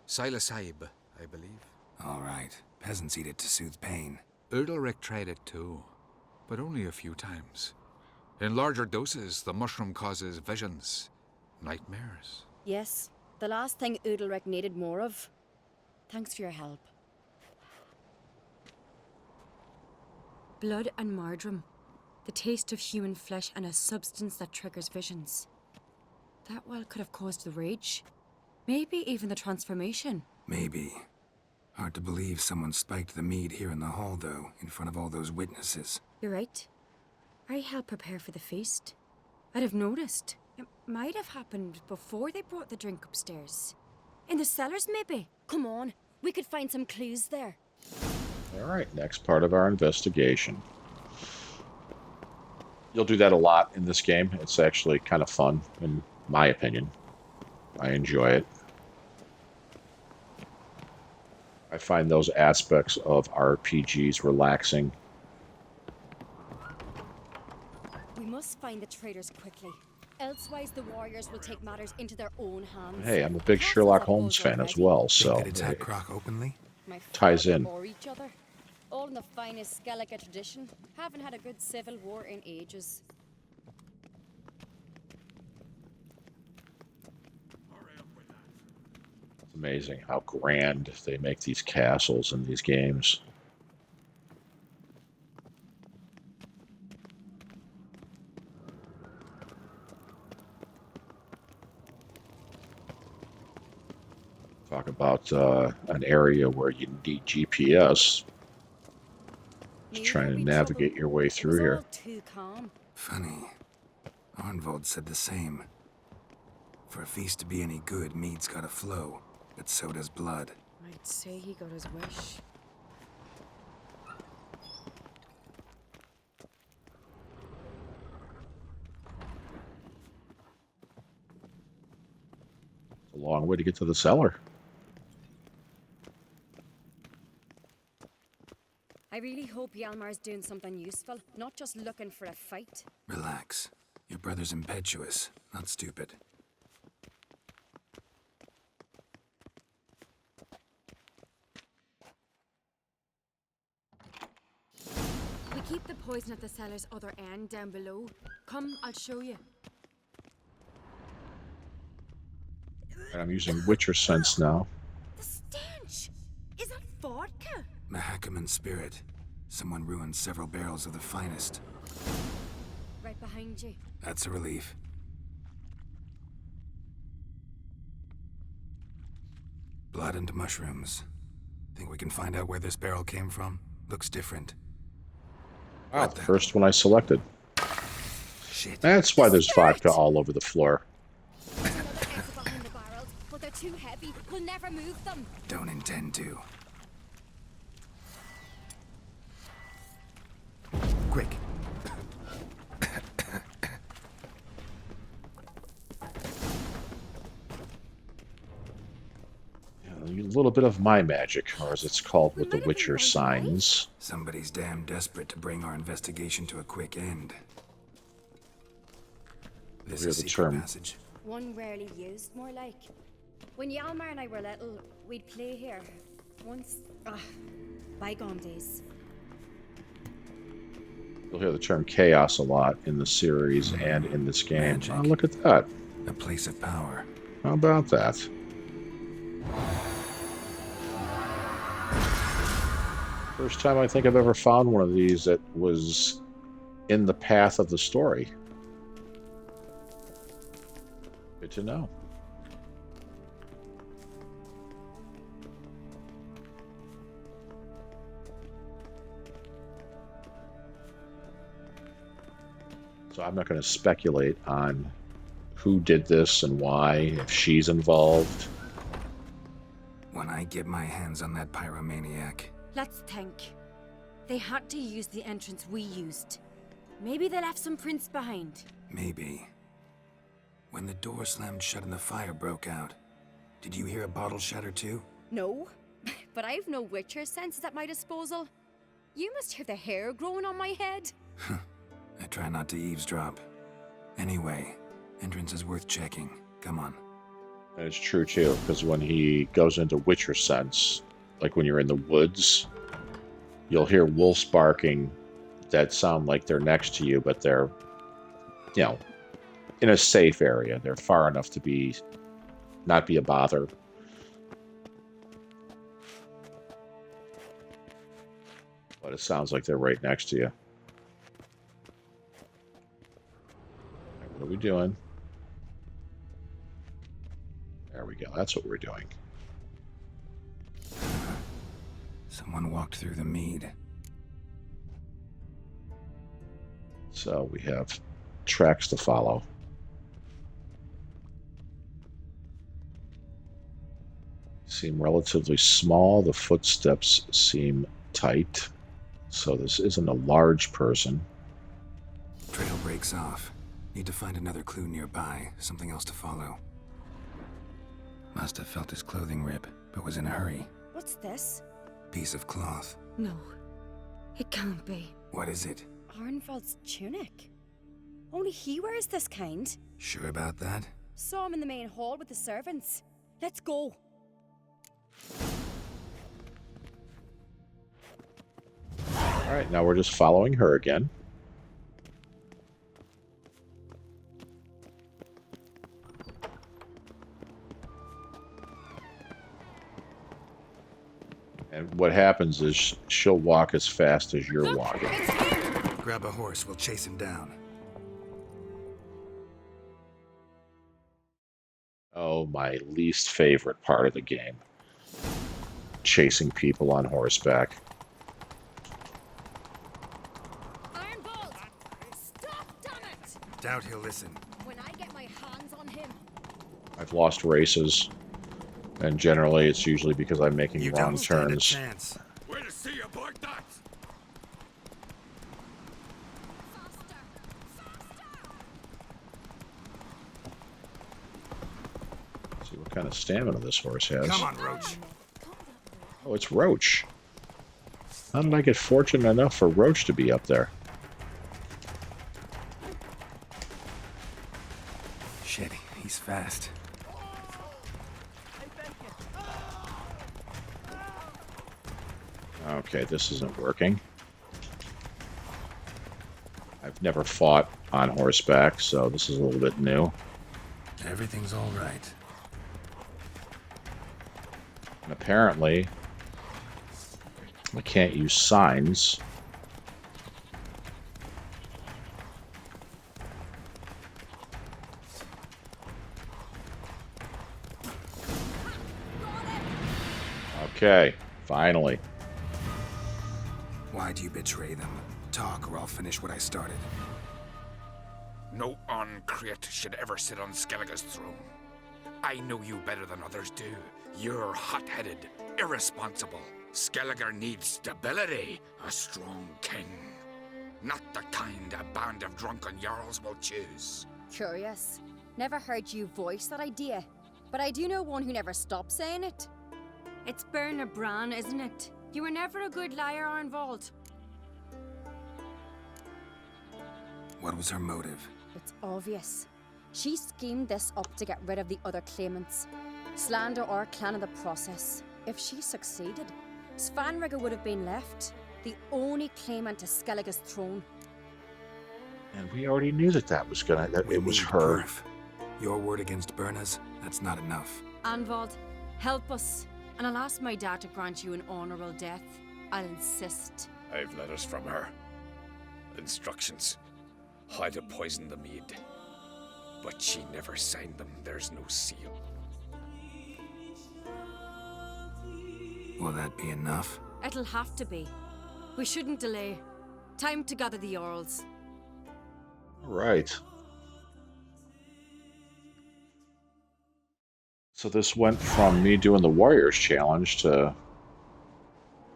Silasaib, I believe. All right. Peasants eat it to soothe pain. Udalric tried it too, but only a few times. In larger doses, the mushroom causes visions, nightmares. Yes, the last thing Udalric needed more of. Thanks for your help. Blood and Mardrome. The taste of human flesh and a substance that triggers visions. That well could have caused the rage. Maybe even the transformation. Maybe. Hard to believe someone spiked the mead here in the hall, though, in front of all those witnesses. You're right. I helped prepare for the feast. I'd have noticed. It might have happened before they brought the drink upstairs. In the cellars, maybe. Come on, we could find some clues there. All right, next part of our investigation. You'll do that a lot in this game. It's actually kind of fun, in my opinion. I enjoy it. I find those aspects of RPGs relaxing. We must find the traitors quickly. Elsewise, the warriors will take matters into their own hands. Hey, I'm a big Sherlock Holmes fan as well, so Think they'd attack Croc openly? My ties father in. or each other. All in the finest Skellige tradition. Haven't had a good civil war in ages. it's amazing how grand they make these castles in these games. Talk about an area where you need GPS. Just trying to navigate your way through here. Too calm. Funny. Arnvold said the same. For a feast to be any good, mead's gotta flow, but so does blood. I'd say he got his wish. It's a long way to get to the cellar. I really hope Hjalmar's doing something useful, not just looking for a fight. Relax. Your brother's impetuous, not stupid. We keep the poison at the cellar's other end down below. Come, I'll show you. And I'm using Witcher sense now. The stench! Is that vodka? Mahakaman spirit. Someone ruined several barrels of the finest. Right behind you. That's a relief. Blood and mushrooms. Think we can find out where this barrel came from? Looks different. Wow, the first one I selected. Shit. That's why there's vodka all over the floor. There's another exit behind the barrels, but they're too heavy. We'll never move them. Don't intend to. Quick. A little bit of my magic, or as it's called with the Witcher signs. Somebody's damn desperate to bring our investigation to a quick end. This Hear is the secret term. passage. One rarely used, more like. When Hjalmar and I were little, we'd play here. Once, bygone days. You'll hear the term chaos a lot in the series and in this game. Magic. Oh, look at that. A place of power. How about that? First time I think I've ever found one of these that was in the path of the story. Good to know. So I'm not going to speculate on who did this and why, if she's involved. When I get my hands on that pyromaniac, Let's think. They had to use the entrance we used. Maybe they left some prints behind. maybe. When the door slammed shut and the fire broke out, did you hear a bottle shatter too? No, but I've no Witcher senses at my disposal. You must hear the hair growing on my head. I try not to eavesdrop. Anyway, entrance is worth checking. Come on. And it's true too, because when he goes into Witcher sense, like when you're in the woods, you'll hear wolves barking that sound like they're next to you, but they're, you know, in a safe area. They're far enough to be not be a bother. But it sounds like they're right next to you. What are we doing? There we go. That's what we're doing. Someone walked through the mead. So we have tracks to follow. Seem relatively small. The footsteps seem tight. So this isn't a large person. Trail breaks off. Need to find another clue nearby. Something else to follow. Must have felt his clothing rip, but was in a hurry. What's this? Piece of cloth. No, it can't be. What is it? Arnvald's tunic. Only he wears this kind. Sure about that? Saw him in the main hall with the servants. Let's go. All right, now we're just following her again. And what happens is she'll walk as fast as you're walking. Grab a horse, we'll chase him down. Oh, my least favorite part of the game. Chasing people on horseback. Arnvald! Stop, damn it! Doubt he'll listen. When I get my hands on him. I've lost races. And generally, it's usually because I'm making You wrong don't stand a turns. chance. We'll see about that! See what kind of stamina this horse has. Come on, Roach. Oh, it's Roach. How did I get fortunate enough for Roach to be up there? Shit, he's fast. Okay, this isn't working. I've never fought on horseback, so this is a little bit new. Everything's all right. And apparently, I can't use signs. Okay, finally. Why'd you betray them? Talk, or I'll finish what I started. No Uncreate should ever sit on Skellige's throne. I know you better than others do. You're hot-headed, irresponsible. Skellige needs stability, a strong king. Not the kind a band of drunken jarls will choose. Curious. Never heard you voice that idea. But I do know one who never stops saying it. It's Berna Bran, isn't it? You were never a good liar, Arnvald. What was her motive? It's obvious. She schemed this up to get rid of the other claimants. Slander our clan in the process. If she succeeded, Svanrige would have been left, the only claimant to Skellige's throne. And we already knew that that was gonna. That We it was need her. proof. Your word against Berna's, that's not enough. Arnvald, help us, and I'll ask my dad to grant you an honourable death. I'll insist. I've letters from her. Instructions. How to poison the mead. But she never signed them. There's no seal. Will that be enough? It'll have to be. We shouldn't delay. Time to gather the Jarls. All right. So this went from me doing the Warriors challenge to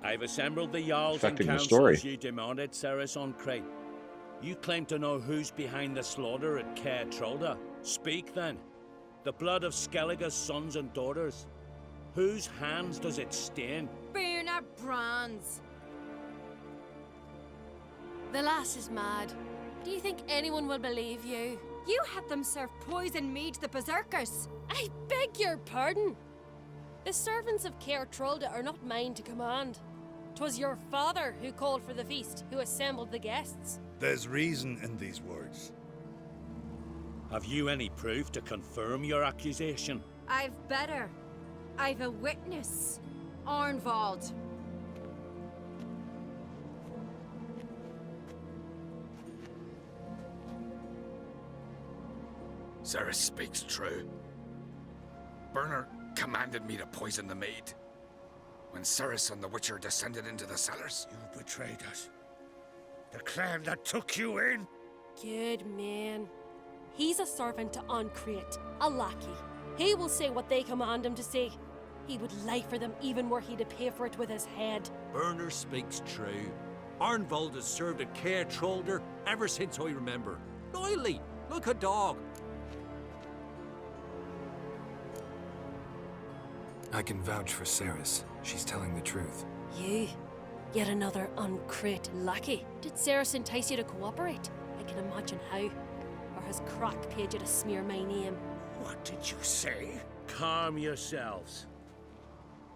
I've assembled the Jarls and affecting the councils story. you demanded, Ceres on Crate. You claim to know who's behind the slaughter at Caer Trolda. Speak then. The blood of Skellige's sons and daughters. Whose hands does it stain? Berna Bran's. The lass is mad. Do you think anyone will believe you? You had them serve poison mead to the berserkers. I beg your pardon. The servants of Caer Trolda are not mine to command. 'Twas your father who called for the feast, who assembled the guests. There's reason in these words. Have you any proof to confirm your accusation? I've better. I've a witness. Arnvald. Ceres speaks true. Berner commanded me to poison the maid. When Ceres and the Witcher descended into the cellars. You betrayed us. The clan that took you in. Good man. He's a servant to Uncreate, a lackey. He will say what they command him to say. He would lie for them even were he to pay for it with his head. Berner speaks true. Arnvald has served at Caer Trolder ever since I remember. Loyally, like a dog. I can vouch for Ceres. She's telling the truth. You? Yet another Uncreate lackey. Did Ceres entice you to cooperate? I can imagine how. Or has Crack paid you to smear my name? What did you say? Calm yourselves.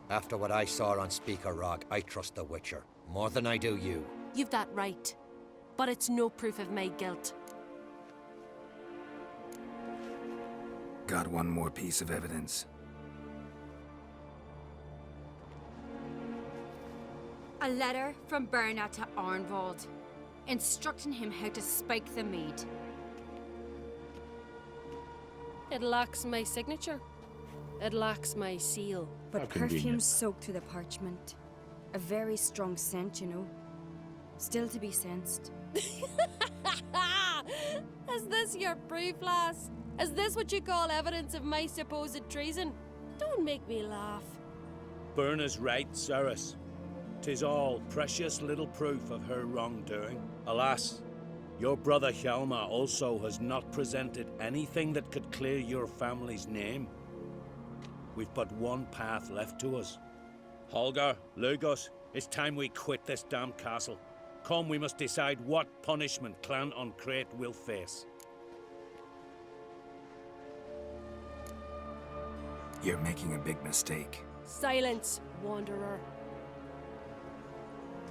After what I saw on Speaker Rock, I trust the Witcher. More than I do you. You've that right. But it's no proof of my guilt. Got one more piece of evidence. A letter from Berna to Arnvald, instructing him how to spike the mead. It lacks my signature. It lacks my seal. But How convenient. perfume soaked through the parchment. A very strong scent, you know. Still to be sensed. Is this your proof, lass? Is this what you call evidence of my supposed treason? Don't make me laugh. Berna's right, Cerys. 'Tis all precious little proof of her wrongdoing. Alas, your brother Hjalmar also has not presented anything that could clear your family's name. We've but one path left to us. Holger, Lugos, it's time we quit this damn castle. Come, we must decide what punishment Clan on Crate will face. You're making a big mistake. Silence, wanderer.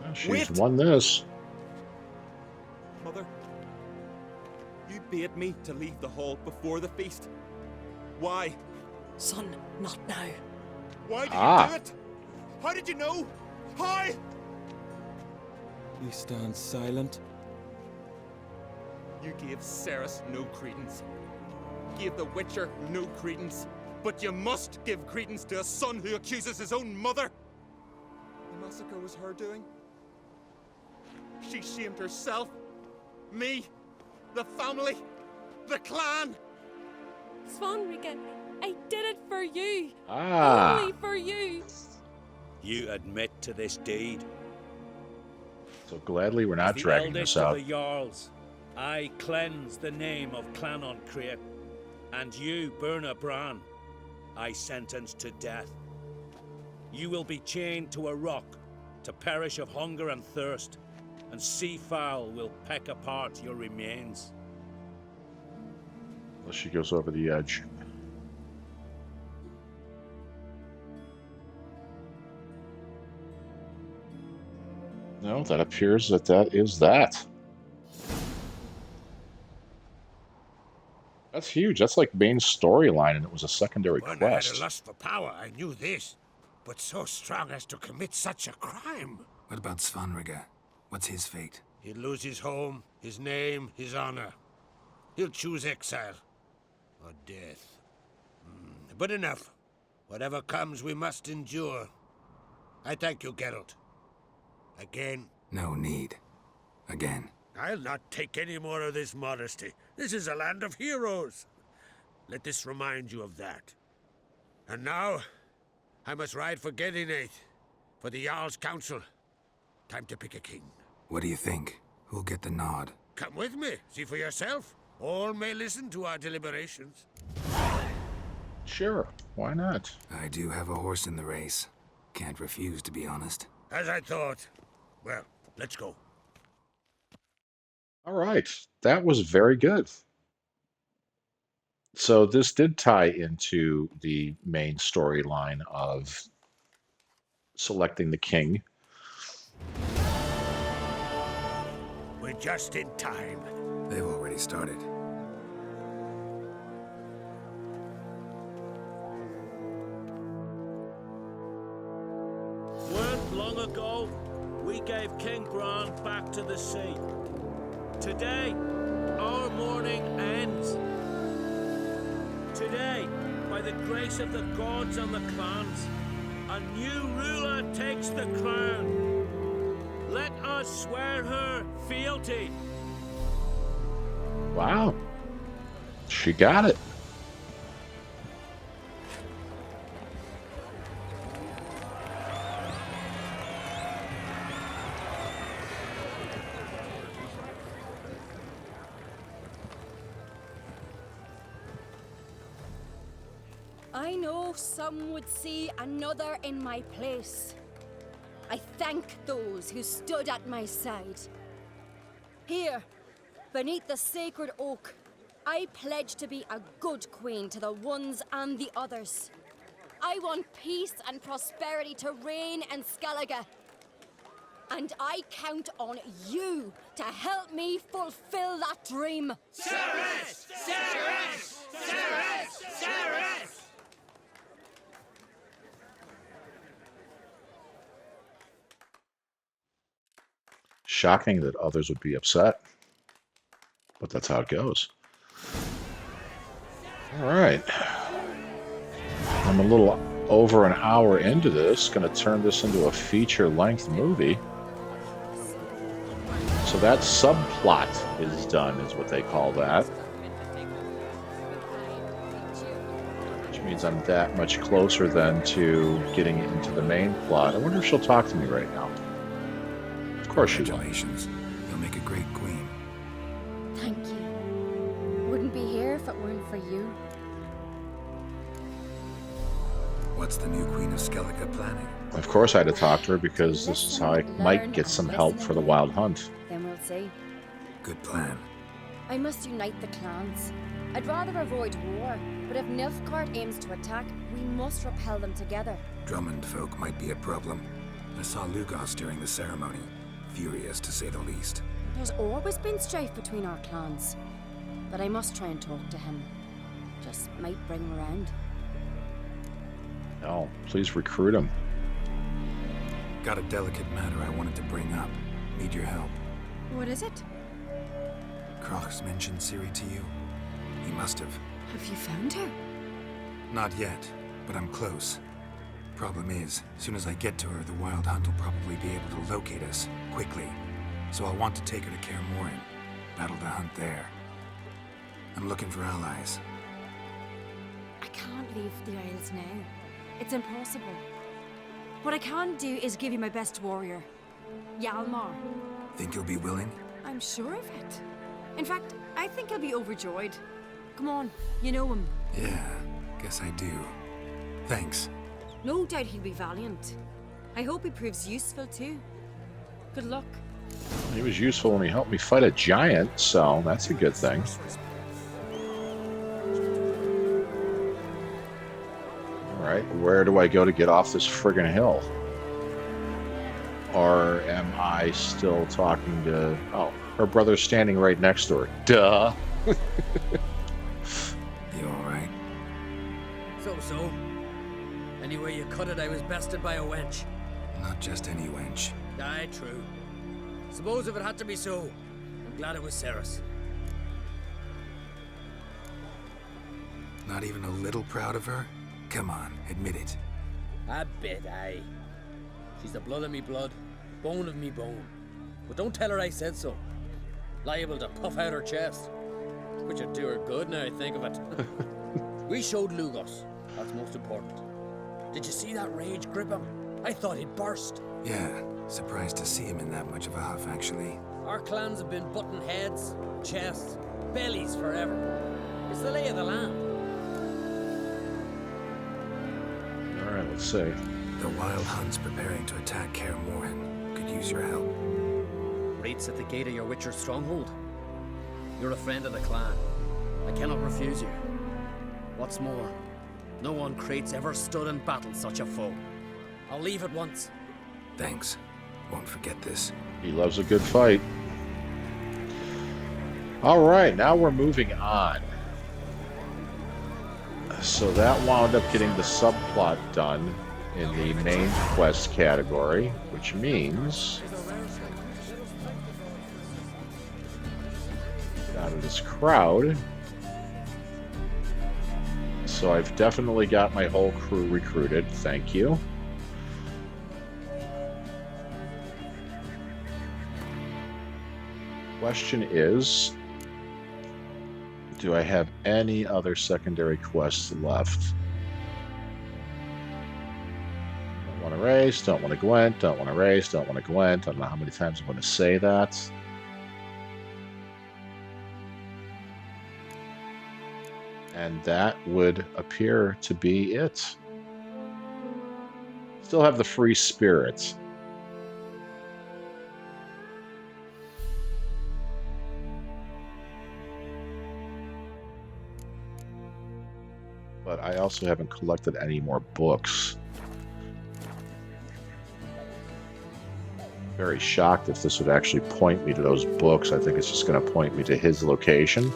Well, she's won this. Mother, you bade me to leave the hall before the feast. Why? Son, not now. Why did you do it? How did you know? How? You stand silent. You gave Cerys no credence. Gave the Witcher no credence. But you must give credence to a son who accuses his own mother. The massacre was her doing. She shamed herself, me, the family, the clan. Svanrika, I did it for you. Ah. Only for you. You admit to this deed. So gladly we're not As the dragging this eldest of out. the Jarls, I cleanse the name of Clan on Crate, and you, Berna Bran, I sentence to death. You will be chained to a rock to perish of hunger and thirst, and sea fowl will peck apart your remains. Unless she goes over the edge. No, that appears that is that. That's huge. That's like main storyline, and it was a secondary When I had quest. a lust for power, I knew this. But so strong as to commit such a crime. What about Svanrika? What's his fate? He'll lose his home, his name, his honor. He'll choose exile. Or death. But enough. Whatever comes, we must endure. I thank you, Geralt. Again. No need. Again. I'll not take any more of this modesty. This is a land of heroes. Let this remind you of that. And now, I must ride for Gedinate, for the Jarl's Council. Time to pick a king. What do you think? Who'll get the nod? Come with me, see for yourself. All may listen to our deliberations. Sure, why not? I do have a horse in the race. Can't refuse, to be honest. As I thought. Well, let's go. All right, that was very good. So this did tie into the main storyline of selecting the king. We're just in time. They've already started. Weren't long ago, we gave King Bran back to the sea. Today, our mourning ends. Today, by the grace of the gods and the clans, a new ruler takes the crown. Let us swear her fealty. Wow, she got it. I know some would see another in my place. I thank those who stood at my side. Here, beneath the sacred oak, I pledge to be a good queen to the ones and the others. I want peace and prosperity to reign in Skellige. And I count on you to help me fulfill that dream. Cerys! Cerys! Cerys! Cerys! Shocking that others would be upset, but that's how it goes. All right. I'm a little over an hour into this. Going to turn this into a feature-length movie. So that subplot is done, is what they call that. Which means I'm that much closer then to getting into the main plot. I wonder if she'll talk to me right now. Of course she will. Congratulations. You'll make a great queen. Thank you. Wouldn't be here if it weren't for you. What's the new Queen of Skellige planning? Of course I had to talk to her because this is how I might get some help for the wild hunt. Then we'll see. Good plan. I must unite the clans. I'd rather avoid war, but if Nilfgaard aims to attack, we must repel them together. Drummond folk might be a problem. I saw Lugos during the ceremony. Furious, to say the least. There's always been strife between our clans. But I must try and talk to him. Just might bring him around. No, please recruit him. Got a delicate matter I wanted to bring up. Need your help. What is it? Croc's mentioned Ciri to you? He must have. Have you found her? Not yet, but I'm close. Problem is, soon as I get to her, the Wild Hunt will probably be able to locate us, quickly. So I'll want to take her to Kaer Morhen. Battle the hunt there. I'm looking for allies. I can't leave the Isles now. It's impossible. What I can do is give you my best warrior, Hjalmar. Think you'll be willing? I'm sure of it. In fact, I think he'll be overjoyed. Come on, you know him. Yeah, guess I do. Thanks. No doubt he'll be valiant. I hope he proves useful too. Good luck. He was useful when he helped me fight a giant, so that's a good thing. Alright, where do I go to get off this friggin' hill? Or am I still talking to... Oh, her brother's standing right next to her. Duh! You alright? So. Anyway you cut it, I was bested by a wench. Not just any wench. Aye, true. Suppose if it had to be so, I'm glad it was Ceres. Not even a little proud of her? Come on, admit it. A bit, aye. She's the blood of me blood, bone of me bone. But don't tell her I said so. Liable to puff out her chest. Which would do her good now I think of it. We showed Lugos. That's most important. Did you see that rage grip him? I thought he'd burst. Yeah, surprised to see him in that much of a huff, actually. Our clans have been butting heads, chests, bellies forever. It's the lay of the land. Alright, let's see. The Wild Hunt's preparing to attack Kaer Morhen. Could use your help. Rates at the gate of your Witcher's stronghold. You're a friend of the clan. I cannot refuse you. What's more, no one Crate's ever stood and battled such a foe. I'll leave at once. Thanks. Won't forget this. He loves a good fight. Alright, now we're moving on. So that wound up getting the subplot done in the main quest category, which means... Get out of this crowd. So I've definitely got my whole crew recruited. Thank you. Question is, do I have any other secondary quests left? Don't want to race, don't want to Gwent, don't want to race, don't want to Gwent. I don't know how many times I'm going to say that. And that would appear to be it. Still have the free spirit. But I also haven't collected any more books. Very shocked if this would actually point me to those books. I think it's just going to point me to his location.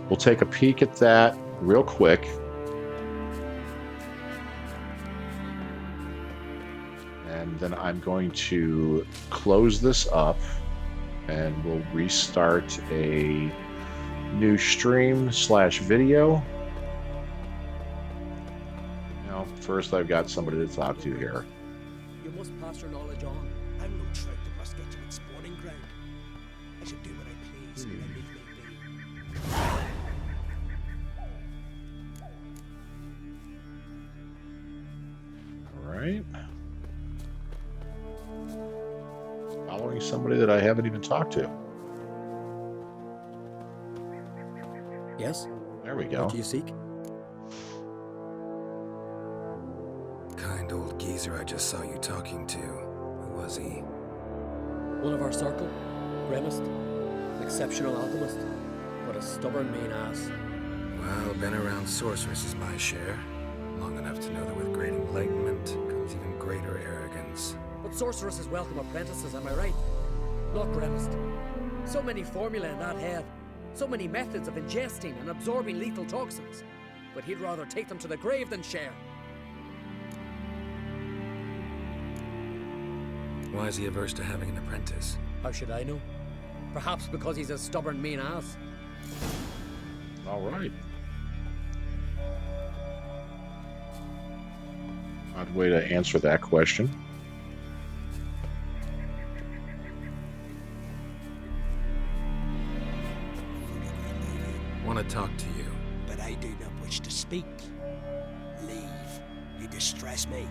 We'll take a peek at that real quick. And then I'm going to close this up and we'll restart a new stream / video. Now, first I've got somebody to talk to here. You must pass your knowledge on. I'm no trout that must get to its spawning ground. I should do what I please, and leave me be. right. Following somebody that I haven't even talked to. Yes? There we go. What do you seek? Kind old geezer I just saw you talking to. Who was he? One of our circle? Grimmest? An exceptional alchemist? But a stubborn mean ass. Well, been around sorceress my share. Long enough to know that with great enlightenment comes even greater arrogance. But sorceresses welcome apprentices, am I right? Not Grimmest. So many formulae in that head. So many methods of ingesting and absorbing lethal toxins. But he'd rather take them to the grave than share. Why is he averse to having an apprentice? How should I know? Perhaps because he's a stubborn mean ass. All right. Odd way to answer that question. Want to talk to you. But I do not wish to speak. Leave. You distress me.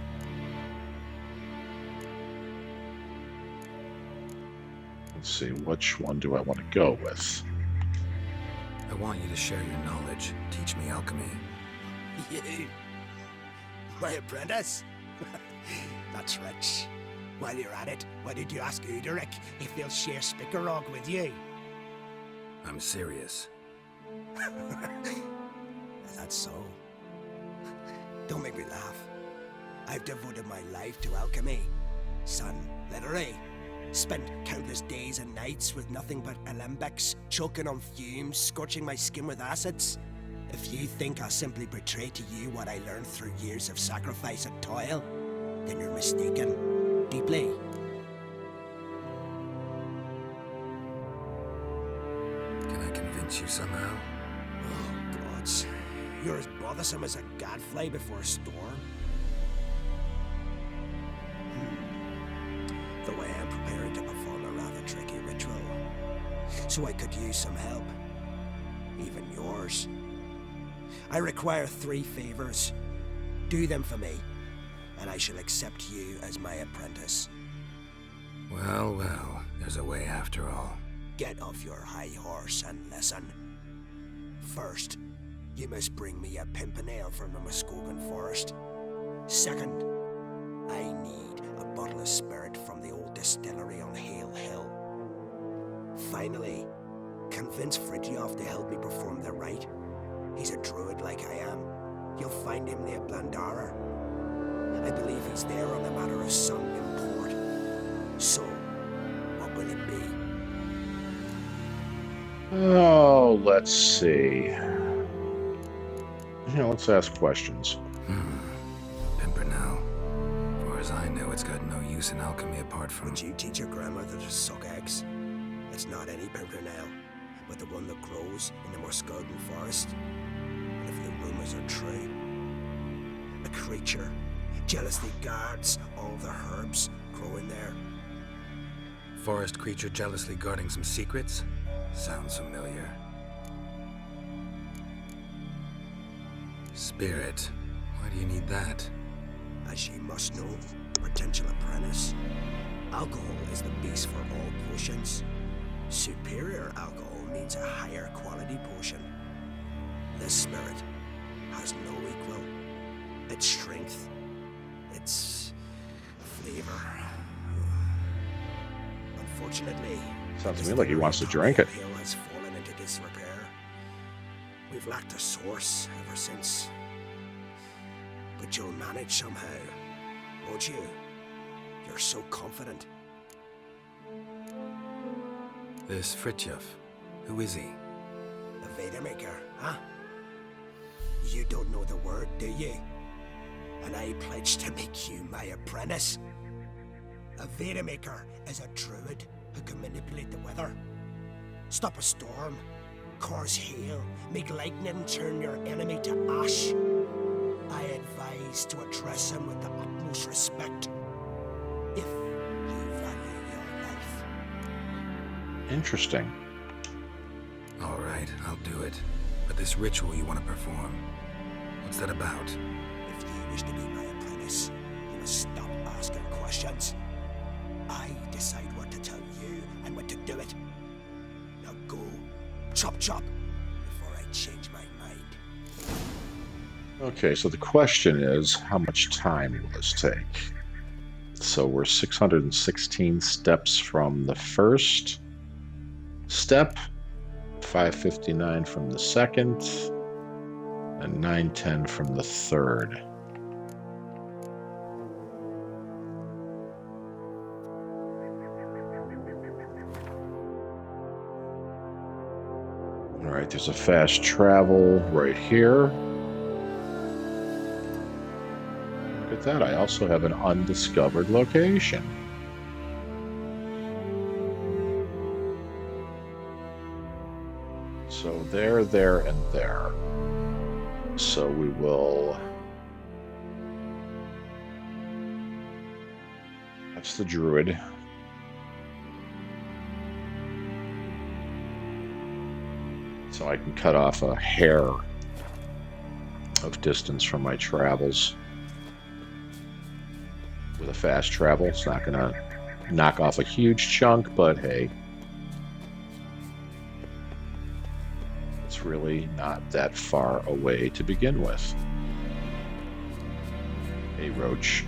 Let's see, which one do I want to go with? I want you to share your knowledge. Teach me alchemy. You? My apprentice? That's rich. While you're at it, why did you ask Uderic if he'll share Spickerog with you? I'm serious. That's so. Don't make me laugh. I've devoted my life to alchemy. Son, literally. Spent countless days and nights with nothing but alembics, choking on fumes, scorching my skin with acids. If you think I'll simply betray to you what I learned through years of sacrifice and toil, then you're mistaken. Deeply. Can I convince you somehow? Oh, gods. You're as bothersome as a gadfly before a storm. The way I'm preparing to perform a rather tricky ritual. So I could use some help. Even yours. I require 3 favors. Do them for me, and I shall accept you as my apprentice. Well, well, there's a way after all. Get off your high horse and listen. First, you must bring me a pimpernel from the Muskogan forest. Second, I need a bottle of spirit from the old distillery on Hale Hill. Finally, convince Fridtjof to help me perform the rite. He's a druid like I am. You'll find him near Blandara. I believe he's there on the matter of some import. So, what will it be? Oh, let's see. Let's ask questions. Pimpernel. As far as I know, it's got no use in alchemy apart from... Would you teach your grandmother to suck eggs? It's not any pimpernel, but the one that grows in the Muskogan forest. And if the rumors are true, a creature jealously guards all the herbs growing there. Forest creature jealously guarding some secrets? Sounds familiar. Spirit. Why do you need that? As you must know, potential apprentice, alcohol is the base for all potions. Superior alcohol means a higher quality potion. This spirit has no equal. Its strength, its flavor. Unfortunately, Sounds to me like he wants to drink it. Hill has fallen into disrepair. We've lacked a source ever since. But you'll manage somehow, won't you? You're so confident. This Fridtjof, who is he? The Vedamaker, huh? You don't know the word, do you? And I pledge to make you my apprentice. A Vedamaker is a druid who can manipulate the weather. Stop a storm, cause hail, make lightning turn your enemy to ash. I advise to address him with the utmost respect. If you value your life. Interesting. All right, I'll do it. But this ritual you want to perform, what's that about? If you wish to be my apprentice, you must stop asking questions. I decide what to tell you and when to do it. Now go. Chop chop. Before I change my mind. Okay, so the question is, how much time will this take? So we're 616 steps from the first step, 559 from the second, and 910 from the third. All right, there's a fast travel right here. Look at that, I also have an undiscovered location. So there, and there. So we will... That's the druid. So I can cut off a hair of distance from my travels. With a fast travel, it's not going to knock off a huge chunk, but hey. It's really not that far away to begin with. Hey, Roach.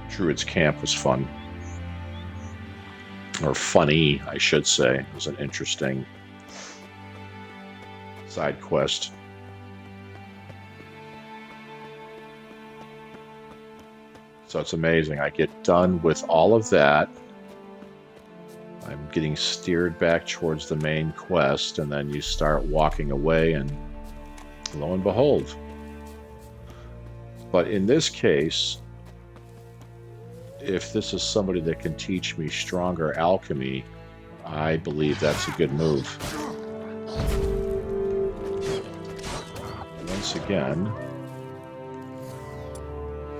Druid's camp was fun. Or funny, I should say. It was an interesting side quest. So it's amazing. I get done with all of that. I'm getting steered back towards the main quest, and then you start walking away, and lo and behold. But in this case, if this is somebody that can teach me stronger alchemy, I believe that's a good move. Once again,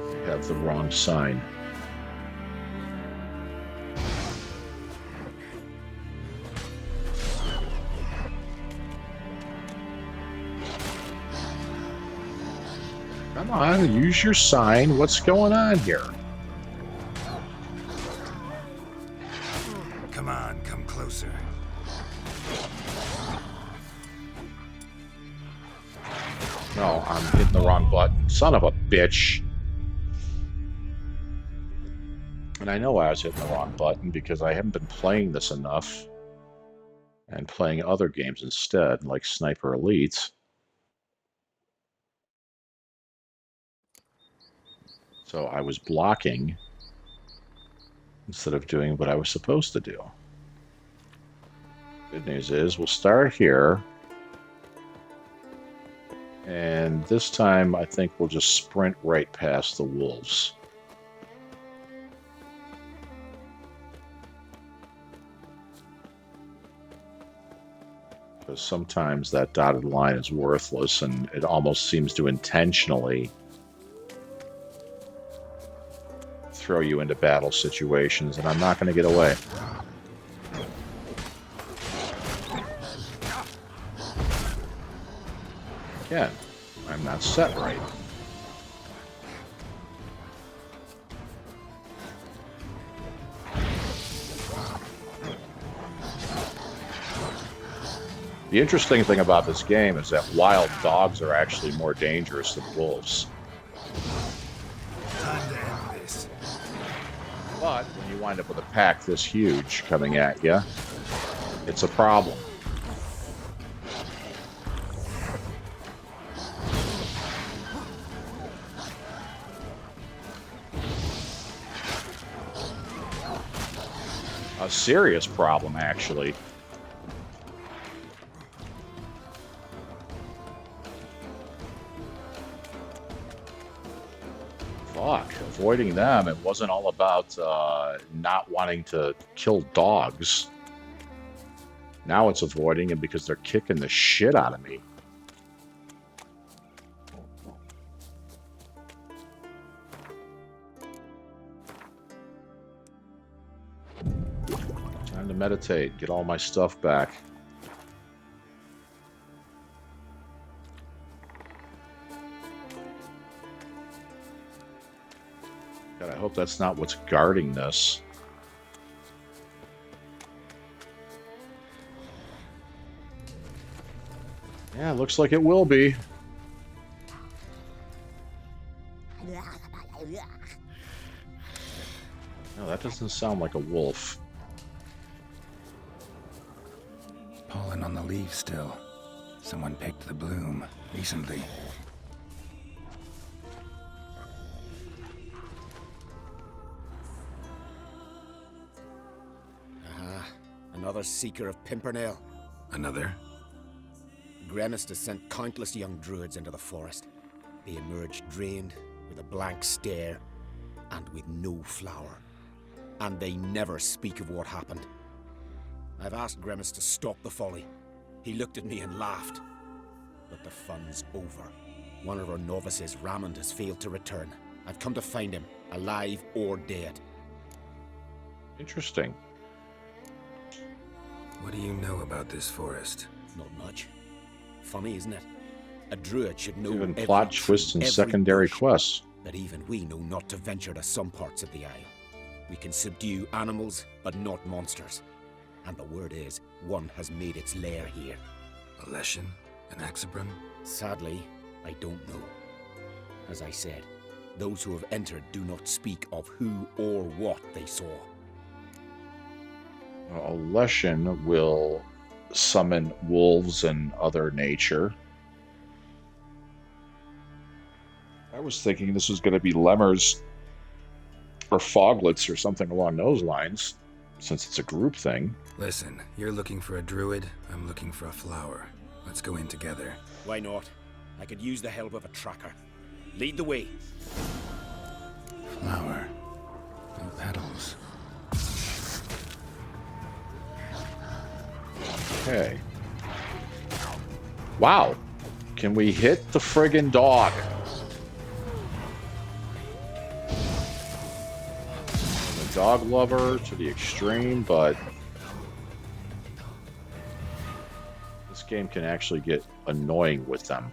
I have the wrong sign. Come on, use your sign. What's going on here? Come on, come closer. No, I'm hitting the wrong button. Son of a bitch. And I know I was hitting the wrong button because I haven't been playing this enough and playing other games instead, like Sniper Elite. So I was blocking instead of doing what I was supposed to do. Good news is we'll start here. And this time I think we'll just sprint right past the wolves. Because sometimes that dotted line is worthless and it almost seems to intentionally throw you into battle situations, and I'm not going to get away. Again, I'm not set right. The interesting thing about this game is that wild dogs are actually more dangerous than wolves. But when you wind up with a pack this huge coming at you, it's a problem. A serious problem, actually. Fuck, avoiding them, it wasn't all about not wanting to kill dogs. Now it's avoiding them because they're kicking the shit out of me. Time to meditate, get all my stuff back. God, I hope that's not what's guarding this. Yeah, looks like it will be. No, that doesn't sound like a wolf. Pollen on the leaves still. Someone picked the bloom recently. Another seeker of Pimpernel. Another? Gremist has sent countless young druids into the forest. They emerge drained, with a blank stare, and with no flower. And they never speak of what happened. I've asked Gremist to stop the folly. He looked at me and laughed. But the fun's over. One of our novices, Ramond, has failed to return. I've come to find him, alive or dead. Interesting. What do you know about this forest? Not much. Funny, isn't it? A druid should know Even every plot tree, twists and every secondary bush, quests. But even we know not to venture to some parts of the isle. We can subdue animals, but not monsters. And the word is, one has made its lair here. A Leshen? An Axabron? Sadly, I don't know. As I said, those who have entered do not speak of who or what they saw. A Leshen will summon wolves and other nature. I was thinking this was going to be lemurs or foglets or something along those lines, since it's a group thing. Listen, you're looking for a druid, I'm looking for a flower. Let's go in together. Why not? I could use the help of a tracker. Lead the way. Flower. No petals. Okay. Wow. Can we hit the friggin' dog? I'm a dog lover to the extreme, but this game can actually get annoying with them.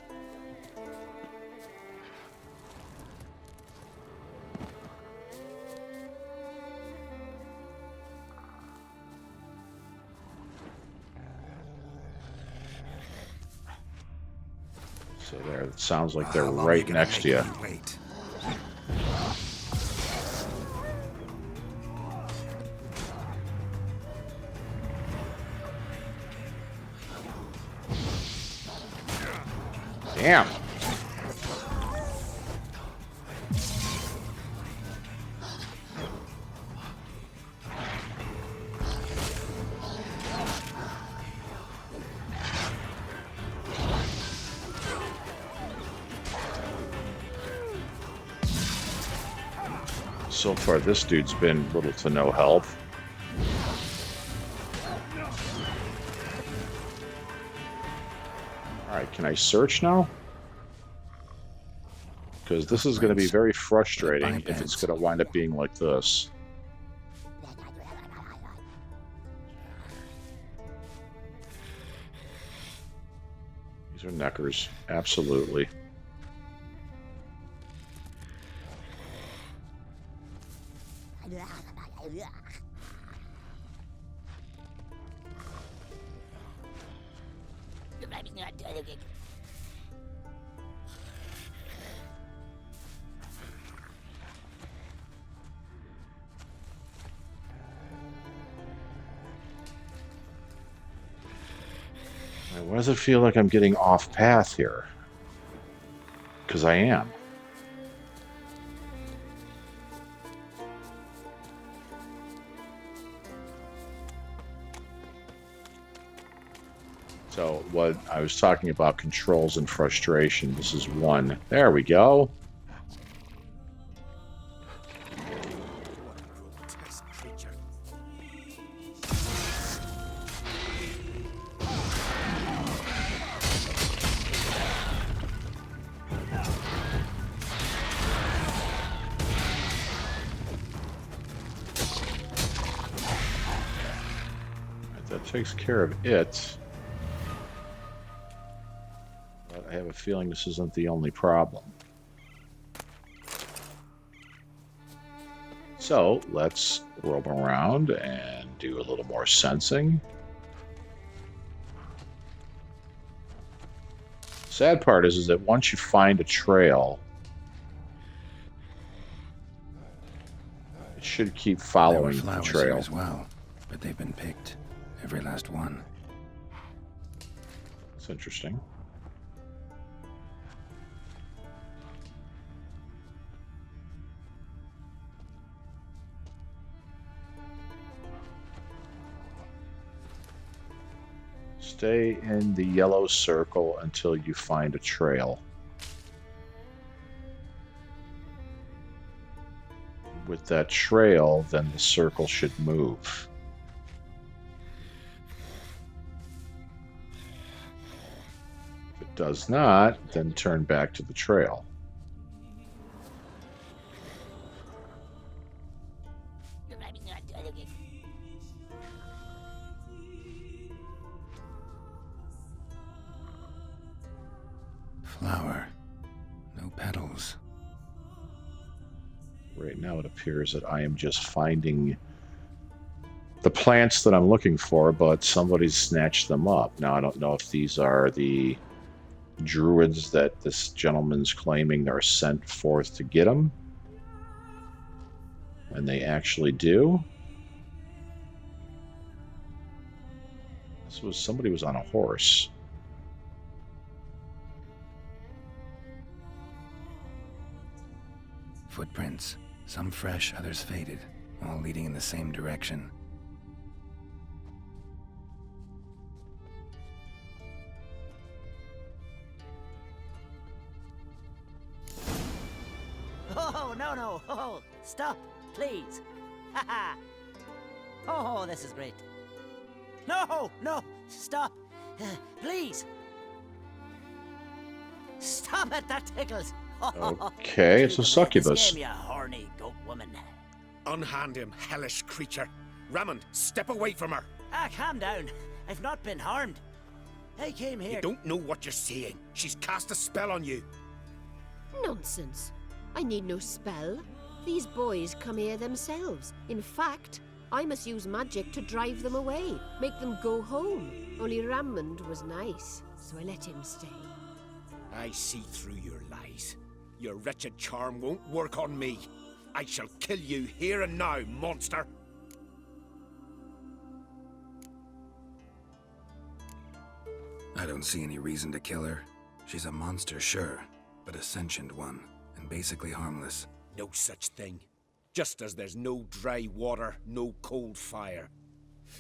So there, it sounds like they're right next to you. Wait. Damn. So far, this dude's been little to no help. Alright, can I search now? Because this is going to be very frustrating if it's going to wind up being like this. These are neckers, absolutely. Why does it feel like I'm getting off path here? Because I am. So what I was talking about, controls and frustration, this is one. There we go. takes care of it. But I have a feeling this isn't the only problem. So let's roam around and do a little more sensing. Sad part is that once you find a trail, it should keep following the flowers trail. here as well, but they've been picked. Every last one. That's interesting. Stay in the yellow circle until you find a trail. With that trail, then the circle should move. If it does not, then turn back to the trail. Flower. No petals. Right now it appears that I am just finding the plants that I'm looking for, but somebody's snatched them up. Now I don't know if these are the druids that this gentleman's claiming they're sent forth to get them. And they actually do. Somebody was on a horse. Footprints. Some fresh, others faded, all leading in the same direction. Oh, no. Oh, stop, please. Haha. Oh, this is great. No, stop. Please. Stop it, that tickles. Okay, it's a succubus. Scare me, a horny goat woman. Unhand him, hellish creature. Raymond, step away from her. Calm down. I've not been harmed. I came here. You don't know what you're saying. She's cast a spell on you. Nonsense. I need no spell. These boys come here themselves. In fact, I must use magic to drive them away, make them go home. Only Raymond was nice, so I let him stay. I see through your lies. Your wretched charm won't work on me. I shall kill you here and now, monster. I don't see any reason to kill her. She's a monster, sure, but a sentient one, and basically harmless. No such thing. Just as there's no dry water, no cold fire.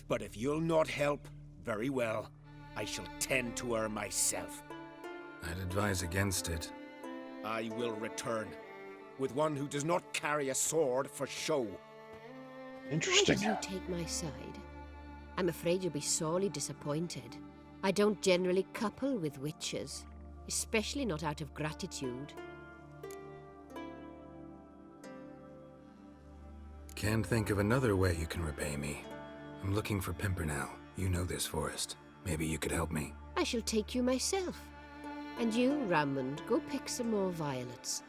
But if you'll not help, very well. I shall tend to her myself. I'd advise against it. I will return, with one who does not carry a sword for show. Interesting. Why did you take my side? I'm afraid you'll be sorely disappointed. I don't generally couple with witches, especially not out of gratitude. Can't think of another way you can repay me. I'm looking for Pimpernel. You know this forest. Maybe you could help me. I shall take you myself. And you, Raymond, go pick some more violets.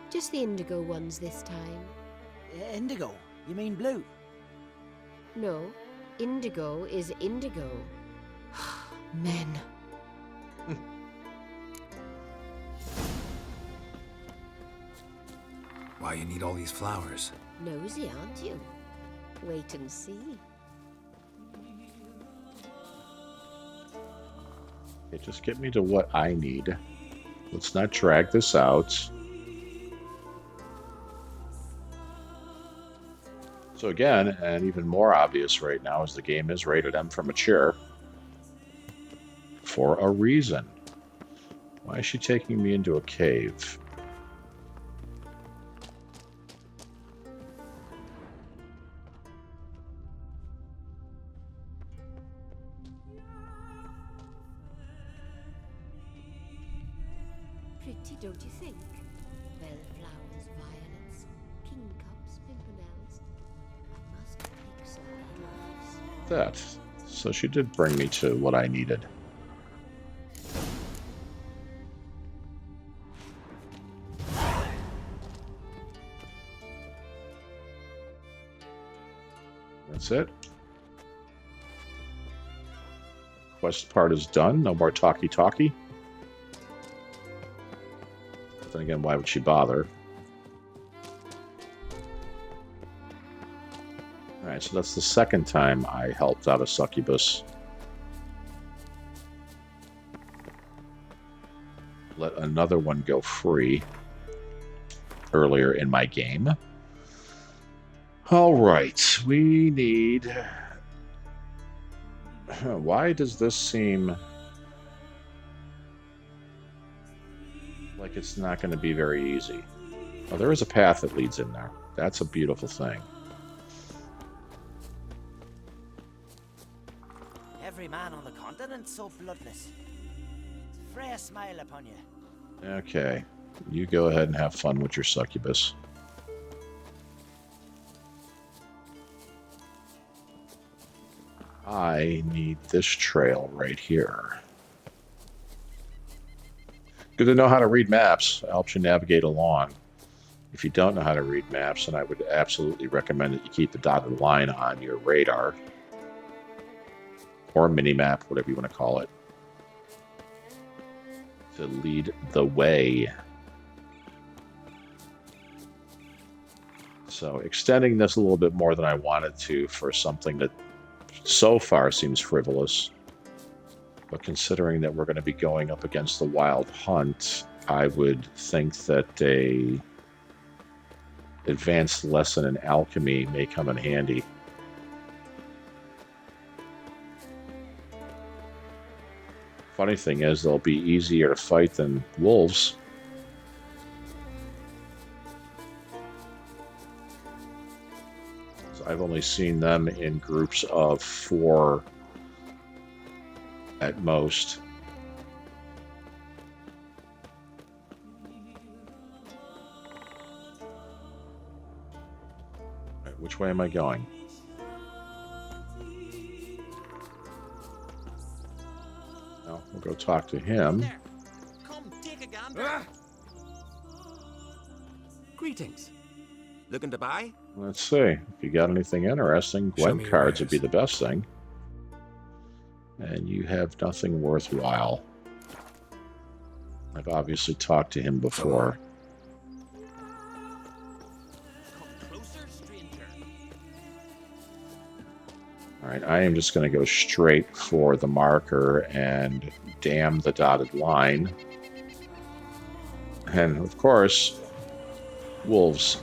Just the indigo ones this time. Indigo? You mean blue? No, indigo is indigo. Men. Why you need all these flowers? Nosy, aren't you? Wait and see. Okay, just get me to what I need. Let's not drag this out. So again, and even more obvious right now, is the game is rated M for mature. For a reason. Why is she taking me into a cave? Pretty, don't you think? Bellflowers, violets, kingcups, pimpernels. I must pick some headlights. That. So she did bring me to what I needed. That's it. Quest part is done. No more talkie-talkie. But then again, why would she bother? Alright, so that's the second time I helped out a succubus. Let another one go free earlier in my game. Alright, we need... Why does this seem like it's not going to be very easy? Oh, there is a path that leads in there. That's a beautiful thing. Every man on the continent's so bloodless. Freya smile upon you. Okay, you go ahead and have fun with your succubus. I need this trail right here. Good to know how to read maps. It helps you navigate along. If you don't know how to read maps, then I would absolutely recommend that you keep the dotted line on your radar. Or mini-map, whatever you want to call it. To lead the way. So extending this a little bit more than I wanted to for something that so far seems frivolous. But considering that we're going to be going up against the wild hunt, I would think that a advanced lesson in alchemy may come in handy. Funny thing is, they'll be easier to fight than wolves. So I've only seen them in groups of 4 at most. Right, which way am I going? No, we'll go talk to him. Come, take a gander. Greetings. Looking to buy? Let's see. If you got anything interesting, Show Gwen me your cards would be wares. the best thing. And you have nothing worthwhile. I've obviously talked to him before. Come closer, stranger. Alright, I am just going to go straight for the marker and damn the dotted line. And, of course, wolves.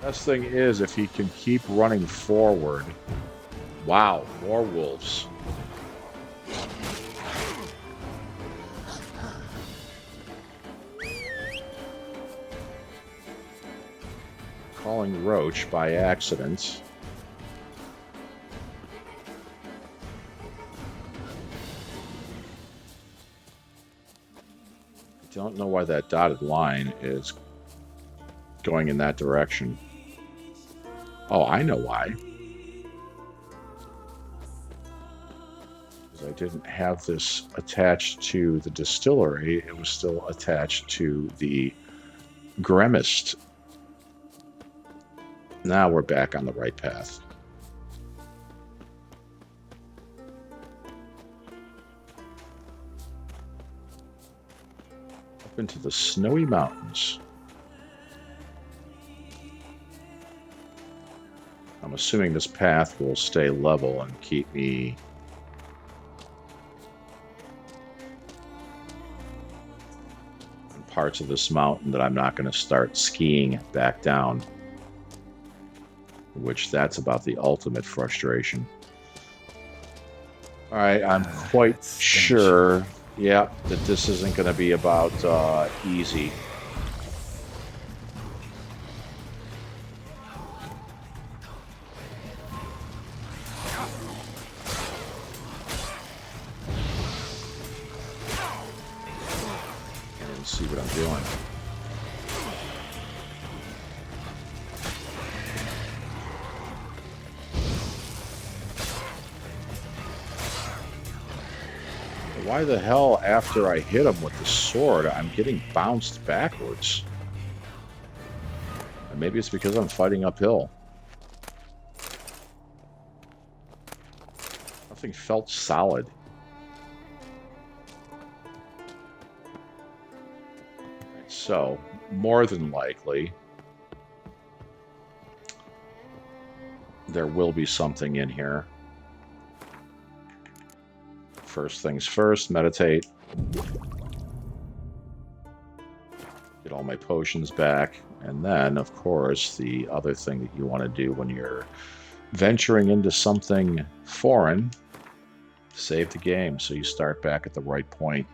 Best thing is, if he can keep running forward... Wow, more wolves. Calling Roach by accident. I don't know why that dotted line is going in that direction. Oh, I know why. Because I didn't have this attached to the distillery. It was still attached to the Gremist. Now we're back on the right path. Up into the snowy mountains. I'm assuming this path will stay level and keep me on parts of this mountain that I'm not going to start skiing back down. Which that's about the ultimate frustration. Alright, I'm quite sure, yeah, that this isn't going to be about easy. And see what I'm doing. Why the hell, after I hit him with the sword, I'm getting bounced backwards? And maybe it's because I'm fighting uphill. Nothing felt solid. So, more than likely, there will be something in here. First things first, meditate. Get all my potions back. And then, of course, the other thing that you want to do when you're venturing into something foreign, save the game so you start back at the right point.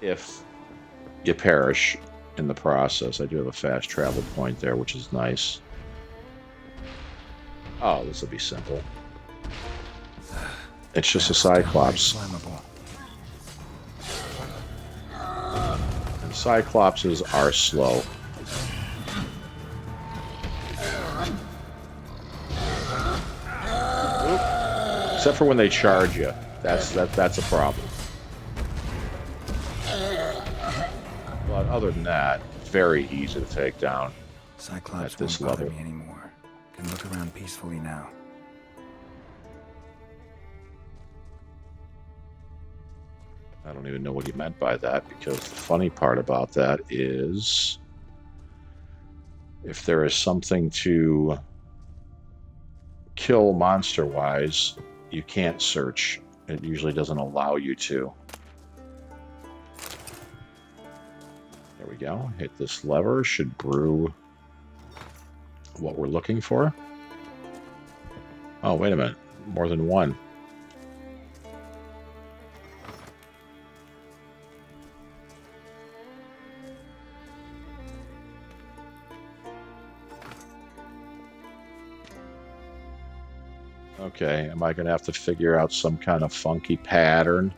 If you perish in the process, I do have a fast travel point there, which is nice. Oh, this will be simple. It's just a Cyclops. And Cyclopses are slow. Except for when they charge you. That's a problem. But other than that, very easy to take down. Cyclops at this won't bother level. me anymore. Can look around peacefully now. I don't even know what you meant by that, because the funny part about that is if there is something to kill monster-wise, you can't search. It usually doesn't allow you to. There we go. Hit this lever. Should brew what we're looking for. Oh, wait a minute. More than one. Okay, am I going to have to figure out some kind of funky pattern?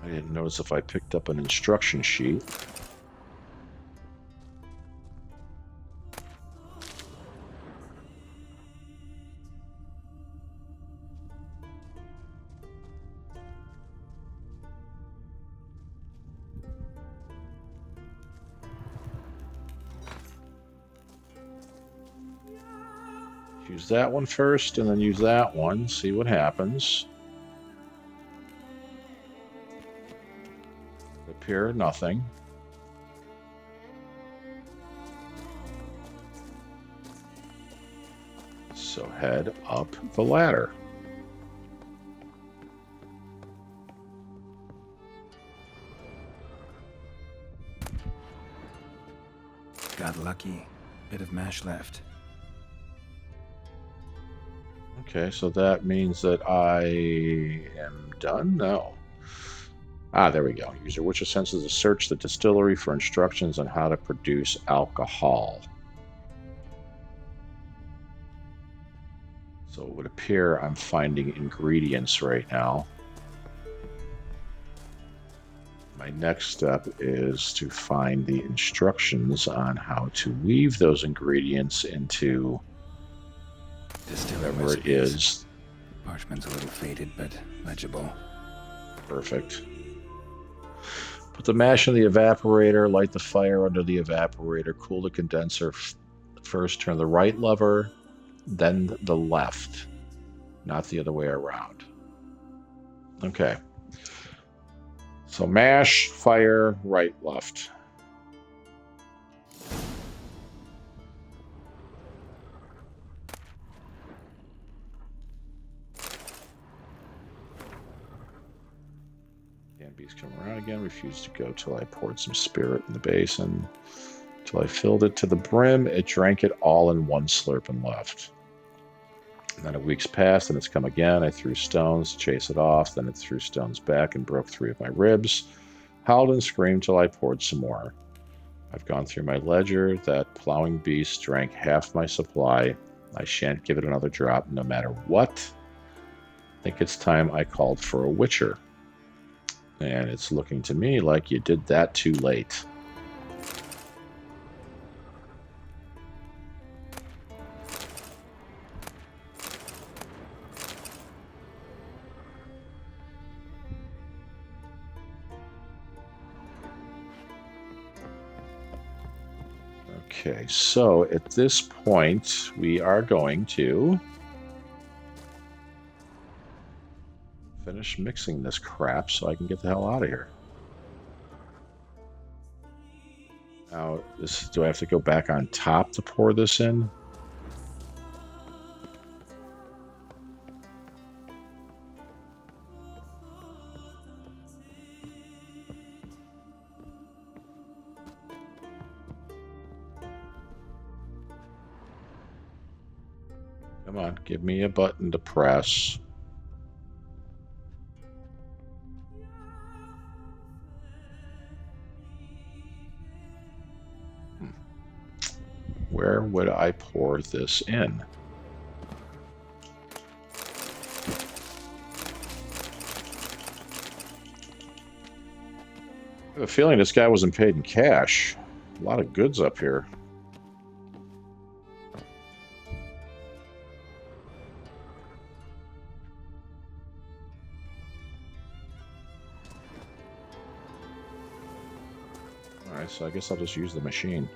I didn't notice if I picked up an instruction sheet. Use that one first, and then use that one. See what happens. Appear nothing. So head up the ladder. Got lucky. Bit of mash left. Okay, so that means that I am done? No. Ah, there we go. Use your Witcher senses to search the distillery for instructions on how to produce alcohol. So it would appear I'm finding ingredients right now. My next step is to find the instructions on how to weave those ingredients into Distiller whatever it is. Parchment's a little faded, but legible. Perfect. Put the mash in the evaporator, light the fire under the evaporator, cool the condenser. First turn the right lever, then the left, not the other way around. Okay. So mash, fire, right, left. Beast come around again. Refused to go till I poured some spirit in the basin. Till I filled it to the brim. It drank it all in one slurp and left. And then a week's passed and it's come again. I threw stones to chase it off. Then it threw stones back and broke 3 of my ribs. Howled and screamed till I poured some more. I've gone through my ledger. That plowing beast drank half my supply. I shan't give it another drop no matter what. I think it's time I called for a witcher. And it's looking to me like you did that too late. Okay, so at this point, we are going to finish mixing this crap so I can get the hell out of here. Now, do I have to go back on top to pour this in? Come on, give me a button to press. Where would I pour this in? I have a feeling this guy wasn't paid in cash. A lot of goods up here. Alright, so I guess I'll just use the machine.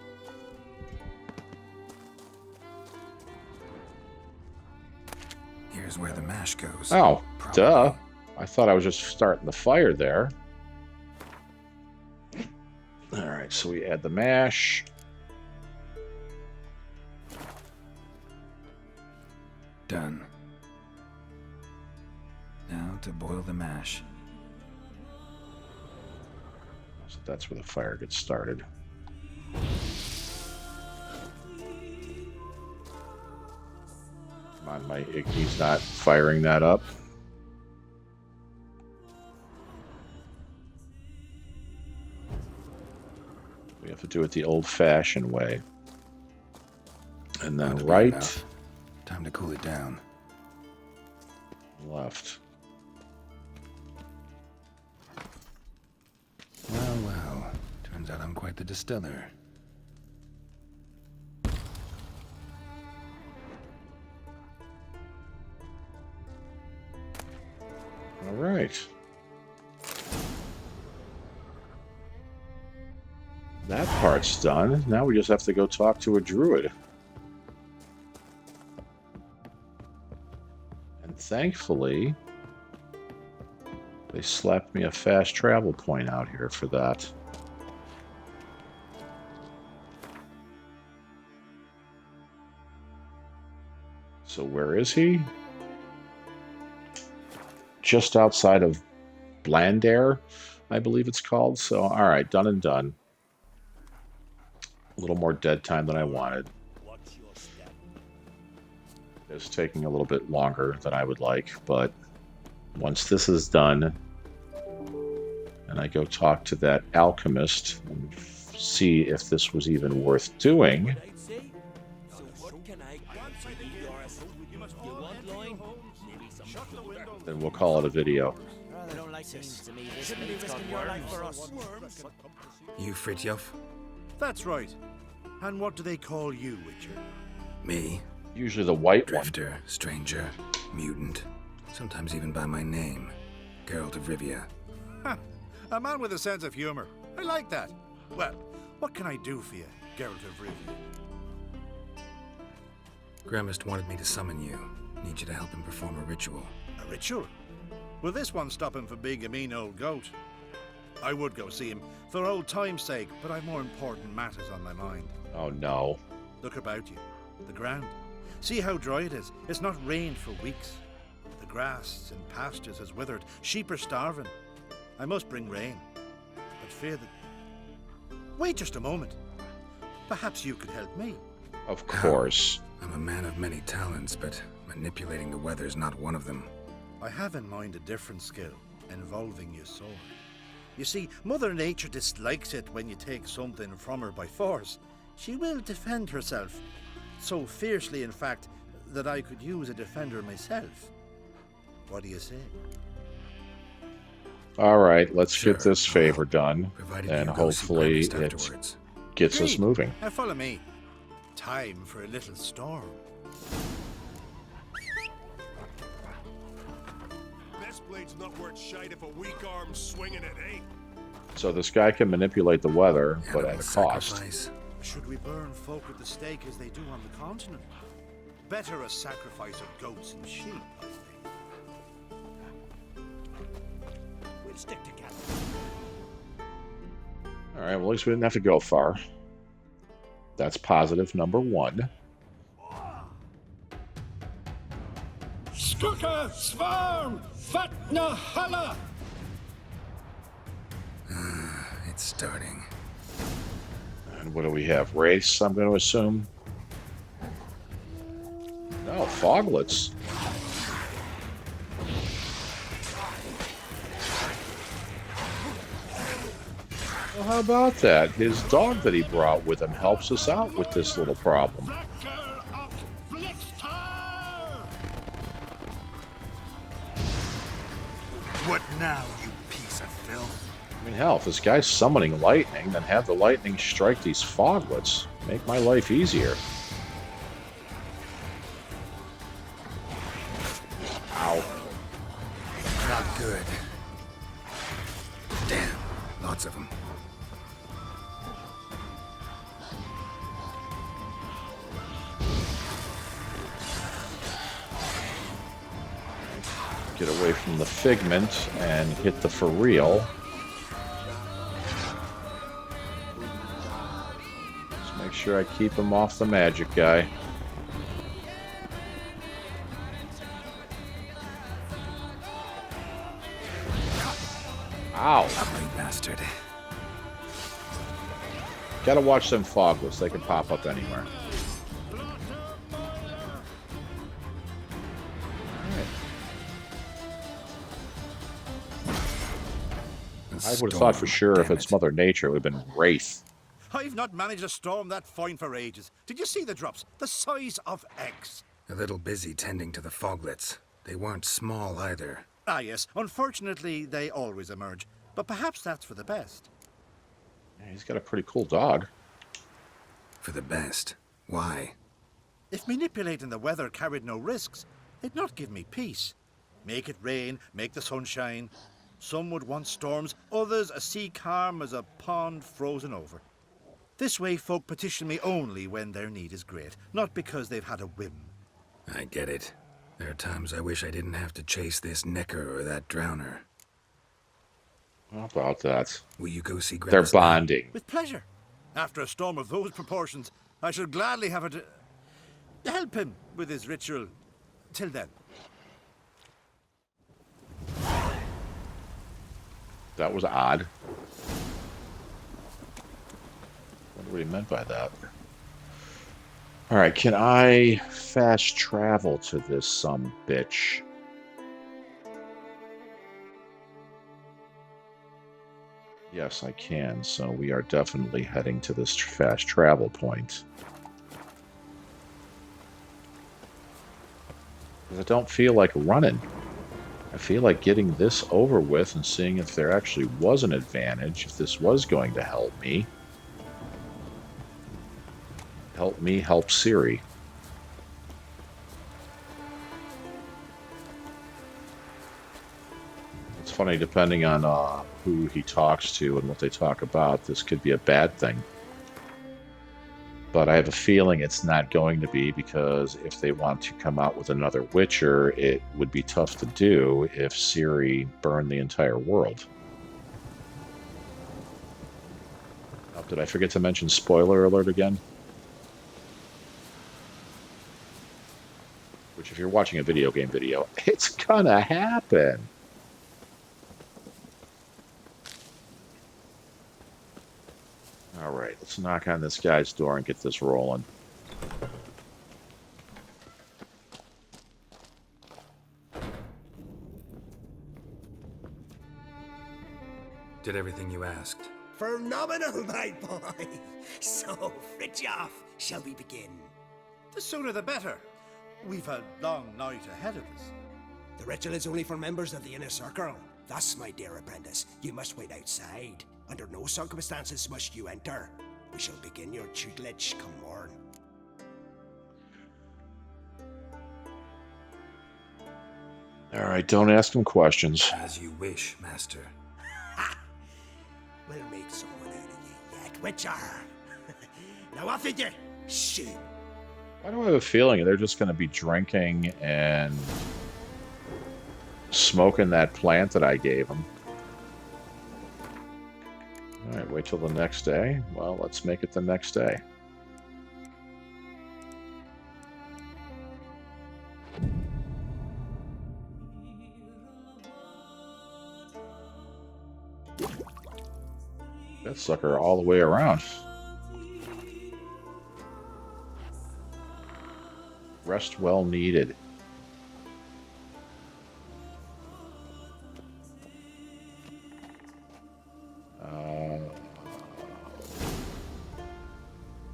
Here's where the mash goes. Oh, Probably. duh. I thought I was just starting the fire there. Alright, so we add the mash. Done. Now to boil the mash. So that's where the fire gets started. Come on, my Iggy's not firing that up. We have to do it the old-fashioned way. And then right, enough. Time to cool it down. left. Well, well. Turns out I'm quite the distiller. All right. That part's done. Now we just have to go talk to a druid. And thankfully, they slapped me a fast travel point out here for that. So where is he? Just outside of Blandair, I believe it's called. So, all right, done and done. A little more dead time than I wanted. It's taking a little bit longer than I would like, but once this is done, and I go talk to that alchemist and see if this was even worth doing, then we'll call it a video. You Fritjof? That's right. And what do they call you, Witcher? Me? Usually the white Drifter, stranger, mutant. Sometimes even by my name. Geralt of Rivia. Ha! A man with a sense of humor. I like that. Well, what can I do for you, Geralt of Rivia? Gremist wanted me to summon you. Need you to help him perform a ritual. A ritual? Will this one stop him from being a mean old goat? I would go see him for old time's sake, but I've more important matters on my mind. Oh no. Look about you. The ground. See how dry it is. It's not rained for weeks. The grass and pastures has withered. Sheep are starving. I must bring rain. But fear that... Wait just a moment. Perhaps you could help me. Of course. I'm a man of many talents, but manipulating the weather's not one of them. I have in mind a different skill, involving your sword. You see, Mother Nature dislikes it when you take something from her by force. She will defend herself. So fiercely, in fact, that I could use a defender myself. What do you say? All right, let's Sure, get this favor done, provided and you go see hopefully Breakfast it afterwards. gets us Agreed. moving. Now follow me. Time for a little storm. This blade's not worth shite if a weak arm's swinging it, eh? So this guy can manipulate the weather, but at a cost. Sacrifice. Should we burn folk at the stake as they do on the continent? Better a sacrifice of goats and sheep, I think. We'll stick together. All right, well, at least we didn't have to go far. That's positive number 1. Skugga Svarm Fatna Hala! It's starting. And what do we have? Race, I'm going to assume? No, foglets. Well, how about that? His dog that he brought with him helps us out with this little problem. What now, you piece of filth? I mean, hell, if this guy's summoning lightning, then have the lightning strike these foglets. Make my life easier. Ow. Not good. Damn, lots of them. Get away from the figment and hit the for real. Just make sure I keep him off the magic guy. Ow! Ugly bastard. Gotta watch them foglets. They can pop up anywhere. I would have thought for sure if it's Mother Nature, it would have been Wraith. I've not managed a storm that fine for ages. Did you see the drops? The size of eggs. A little busy tending to the foglets. They weren't small either. Ah, yes. Unfortunately, they always emerge. But perhaps that's for the best. Yeah, he's got a pretty cool dog. For the best. Why? If manipulating the weather carried no risks, they'd not give me peace. Make it rain, make the sun shine. Some would want storms, others a sea calm as a pond frozen over. This way folk petition me only when their need is great, not because they've had a whim. I get it. There are times I wish I didn't have to chase this necker or that drowner. How about that? Will you go see They're Grandma's bonding. With pleasure. After a storm of those proportions, I should gladly have it to help him with his ritual. Till then. That was odd. Wonder what he meant by that. All right, can I fast travel to this bitch? Yes, I can. So we are definitely heading to this fast travel point. I don't feel like running. I feel like getting this over with and seeing if there actually was an advantage, if this was going to help me. Help me help Siri. It's funny, depending on who he talks to and what they talk about, this could be a bad thing. But I have a feeling it's not going to be, because if they want to come out with another Witcher, it would be tough to do if Ciri burned the entire world. Oh, did I forget to mention spoiler alert again? Which, if you're watching a video game video, it's gonna happen. All right, let's knock on this guy's door and get this rolling. Did everything you asked. Phenomenal, my boy. So, Fritjof, shall we begin? The sooner the better. We've a long night ahead of us. The ritual is only for members of the inner circle. Thus, my dear apprentice, you must wait outside. Under no circumstances must you enter. We shall begin your tutelage come morn. All right, don't ask him questions. As you wish, master. We'll make someone out of you yet, Witcher. Now off with you. Shoot. Why do I have a feeling they're just going to be drinking and smoking that plant that I gave them? All right, wait till the next day. Well, let's make it the next day. That sucker all the way around. Rest well needed.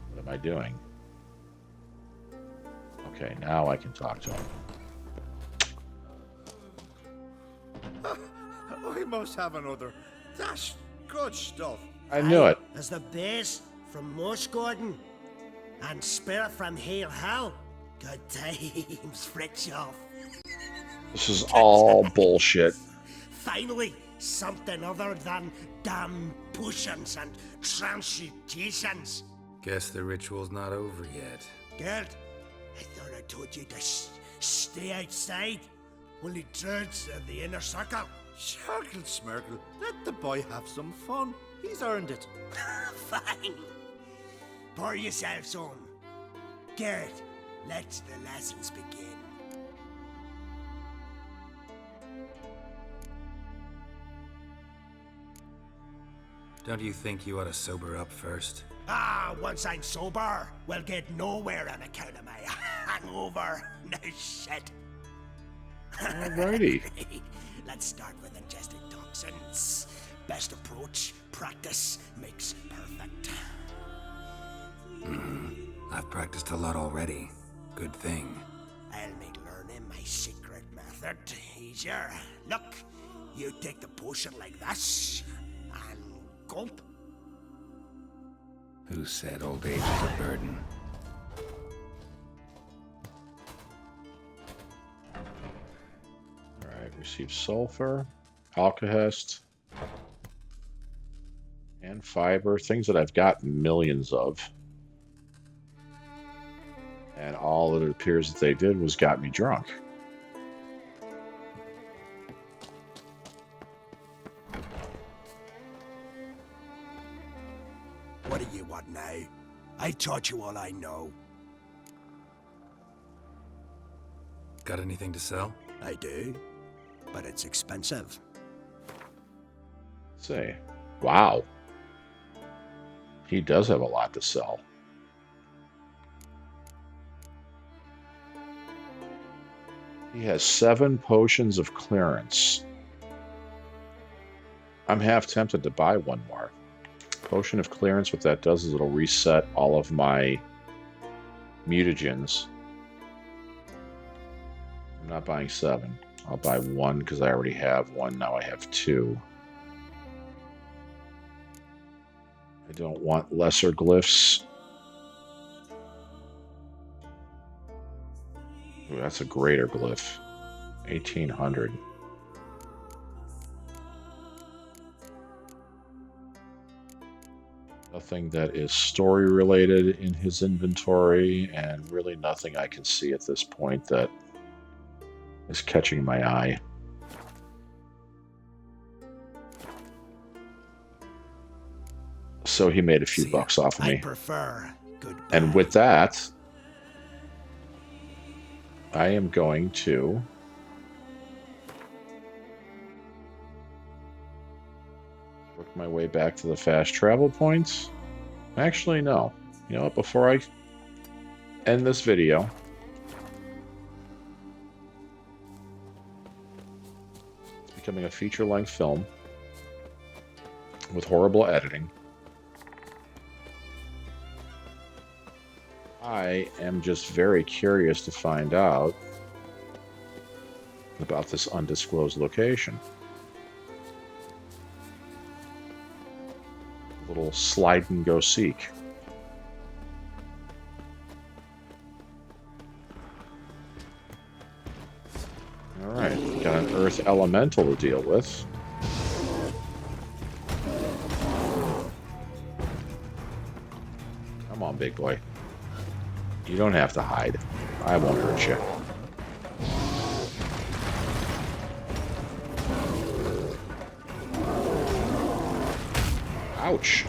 What am I doing? Okay, now I can talk to him. I must have another. That's good stuff. I knew it. As the base from Moss Gordon and Spirit from Hale Hill. Good times, Frickshov. This is all bullshit. Finally, something other than damn potions and transmutations. Guess the ritual's not over yet. Gerd, I thought I told you to stay outside. Only druids in the inner circle. Sharkle Smirkle, let the boy have some fun. He's earned it. Fine. Pour yourselves on. Gerd, let the lessons begin. Don't you think you ought to sober up first? Once I'm sober, we'll get nowhere on account of my hangover. No shit. Alrighty. Let's start with ingesting toxins. Best approach, practice makes perfect. I've practiced a lot already. Good thing. I'll make learning my secret method easier. Look, you take the potion like this, and gulp. Who said old age is a burden? Alright, receive sulfur, alkahest, and fiber. Things that I've got millions of. And all it appears that they did was got me drunk. What do you want now? I taught you all I know. Got anything to sell? I do, but it's expensive. Say, wow. He does have a lot to sell. He has 7 potions of clearance. I'm half tempted to buy one more. Potion of clearance, what that does is it'll reset all of my mutagens. I'm not buying 7. I'll buy 1 because I already have 1. Now I have 2. I don't want lesser glyphs. Ooh, that's a greater glyph. 1800. Nothing that is story related in his inventory, and really nothing I can see at this point that is catching my eye. So he made a few bucks off of me. I prefer good. And with that, I am going to work my way back to the fast travel points. Actually, no. You know what? Before I end this video, it's becoming a feature-length film with horrible editing. I am just very curious to find out about this undisclosed location. little slide and go seek. Alright, got an earth elemental to deal with. Come on, big boy. You don't have to hide. I won't hurt you. Ouch.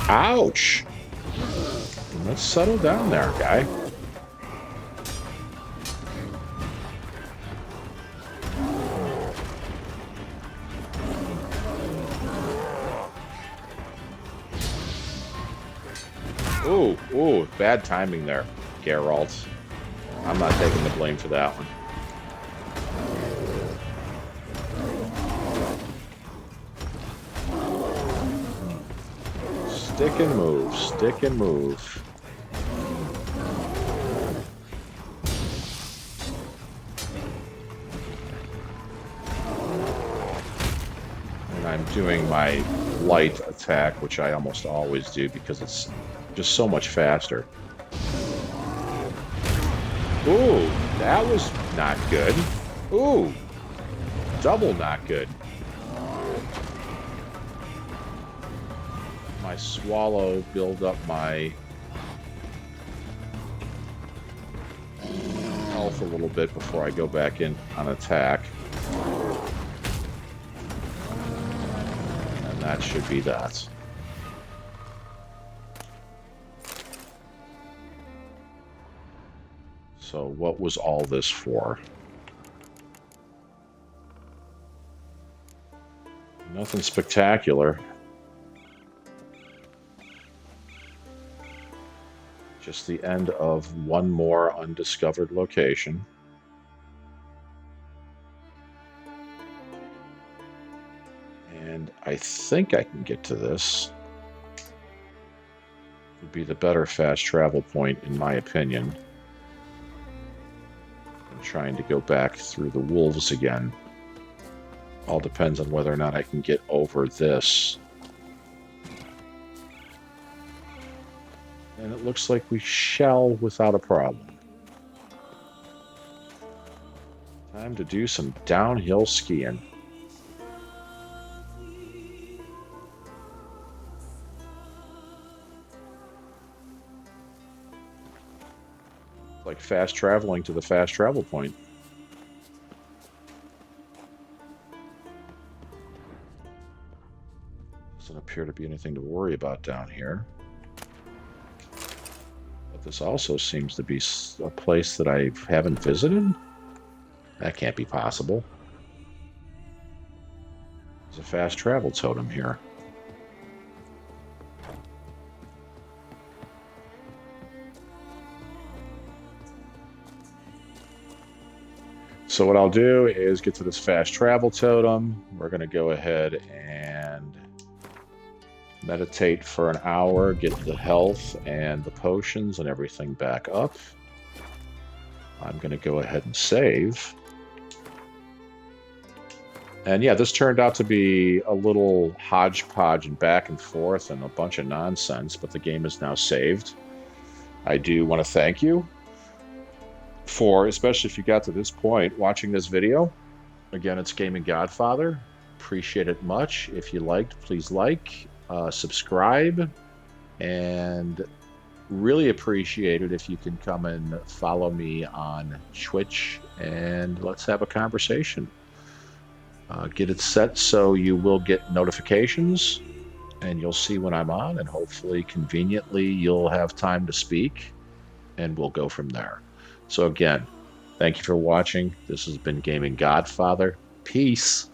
Ouch! Let's settle down there, guy. Ooh, ooh, bad timing there, Geralt. I'm not taking the blame for that one. Stick and move, stick and move. And I'm doing my light attack, which I almost always do because it's just so much faster. Ooh, that was not good. Ooh, double not good. My swallow build up my health a little bit before I go back in on attack. And that should be that. So what was all this for? Nothing spectacular. Just the end of one more undiscovered location. And I think I can get to this. Would be the better fast travel point, in my opinion. I'm trying to go back through the wolves again. All depends on whether or not I can get over this. And it looks like we shall without a problem. Time to do some downhill skiing. Like fast traveling to the fast travel point. Doesn't appear to be anything to worry about down here. This also seems to be a place that I haven't visited. That can't be possible. There's a fast travel totem here. So what I'll do is get to this fast travel totem. We're going to go ahead and meditate for an hour, get the health and the potions and everything back up. I'm going to go ahead and save. And yeah, this turned out to be a little hodgepodge and back and forth and a bunch of nonsense, but the game is now saved. I do want to thank you for, especially if you got to this point, watching this video. Again, it's MrGamingGodfather. Appreciate it much. If you liked, please like. Subscribe, and really appreciate it if you can come and follow me on Twitch and let's have a conversation. Get it set so you will get notifications and you'll see when I'm on, and hopefully conveniently you'll have time to speak, and we'll go from there. So again, thank you for watching. This has been MrGamingGodfather. Peace.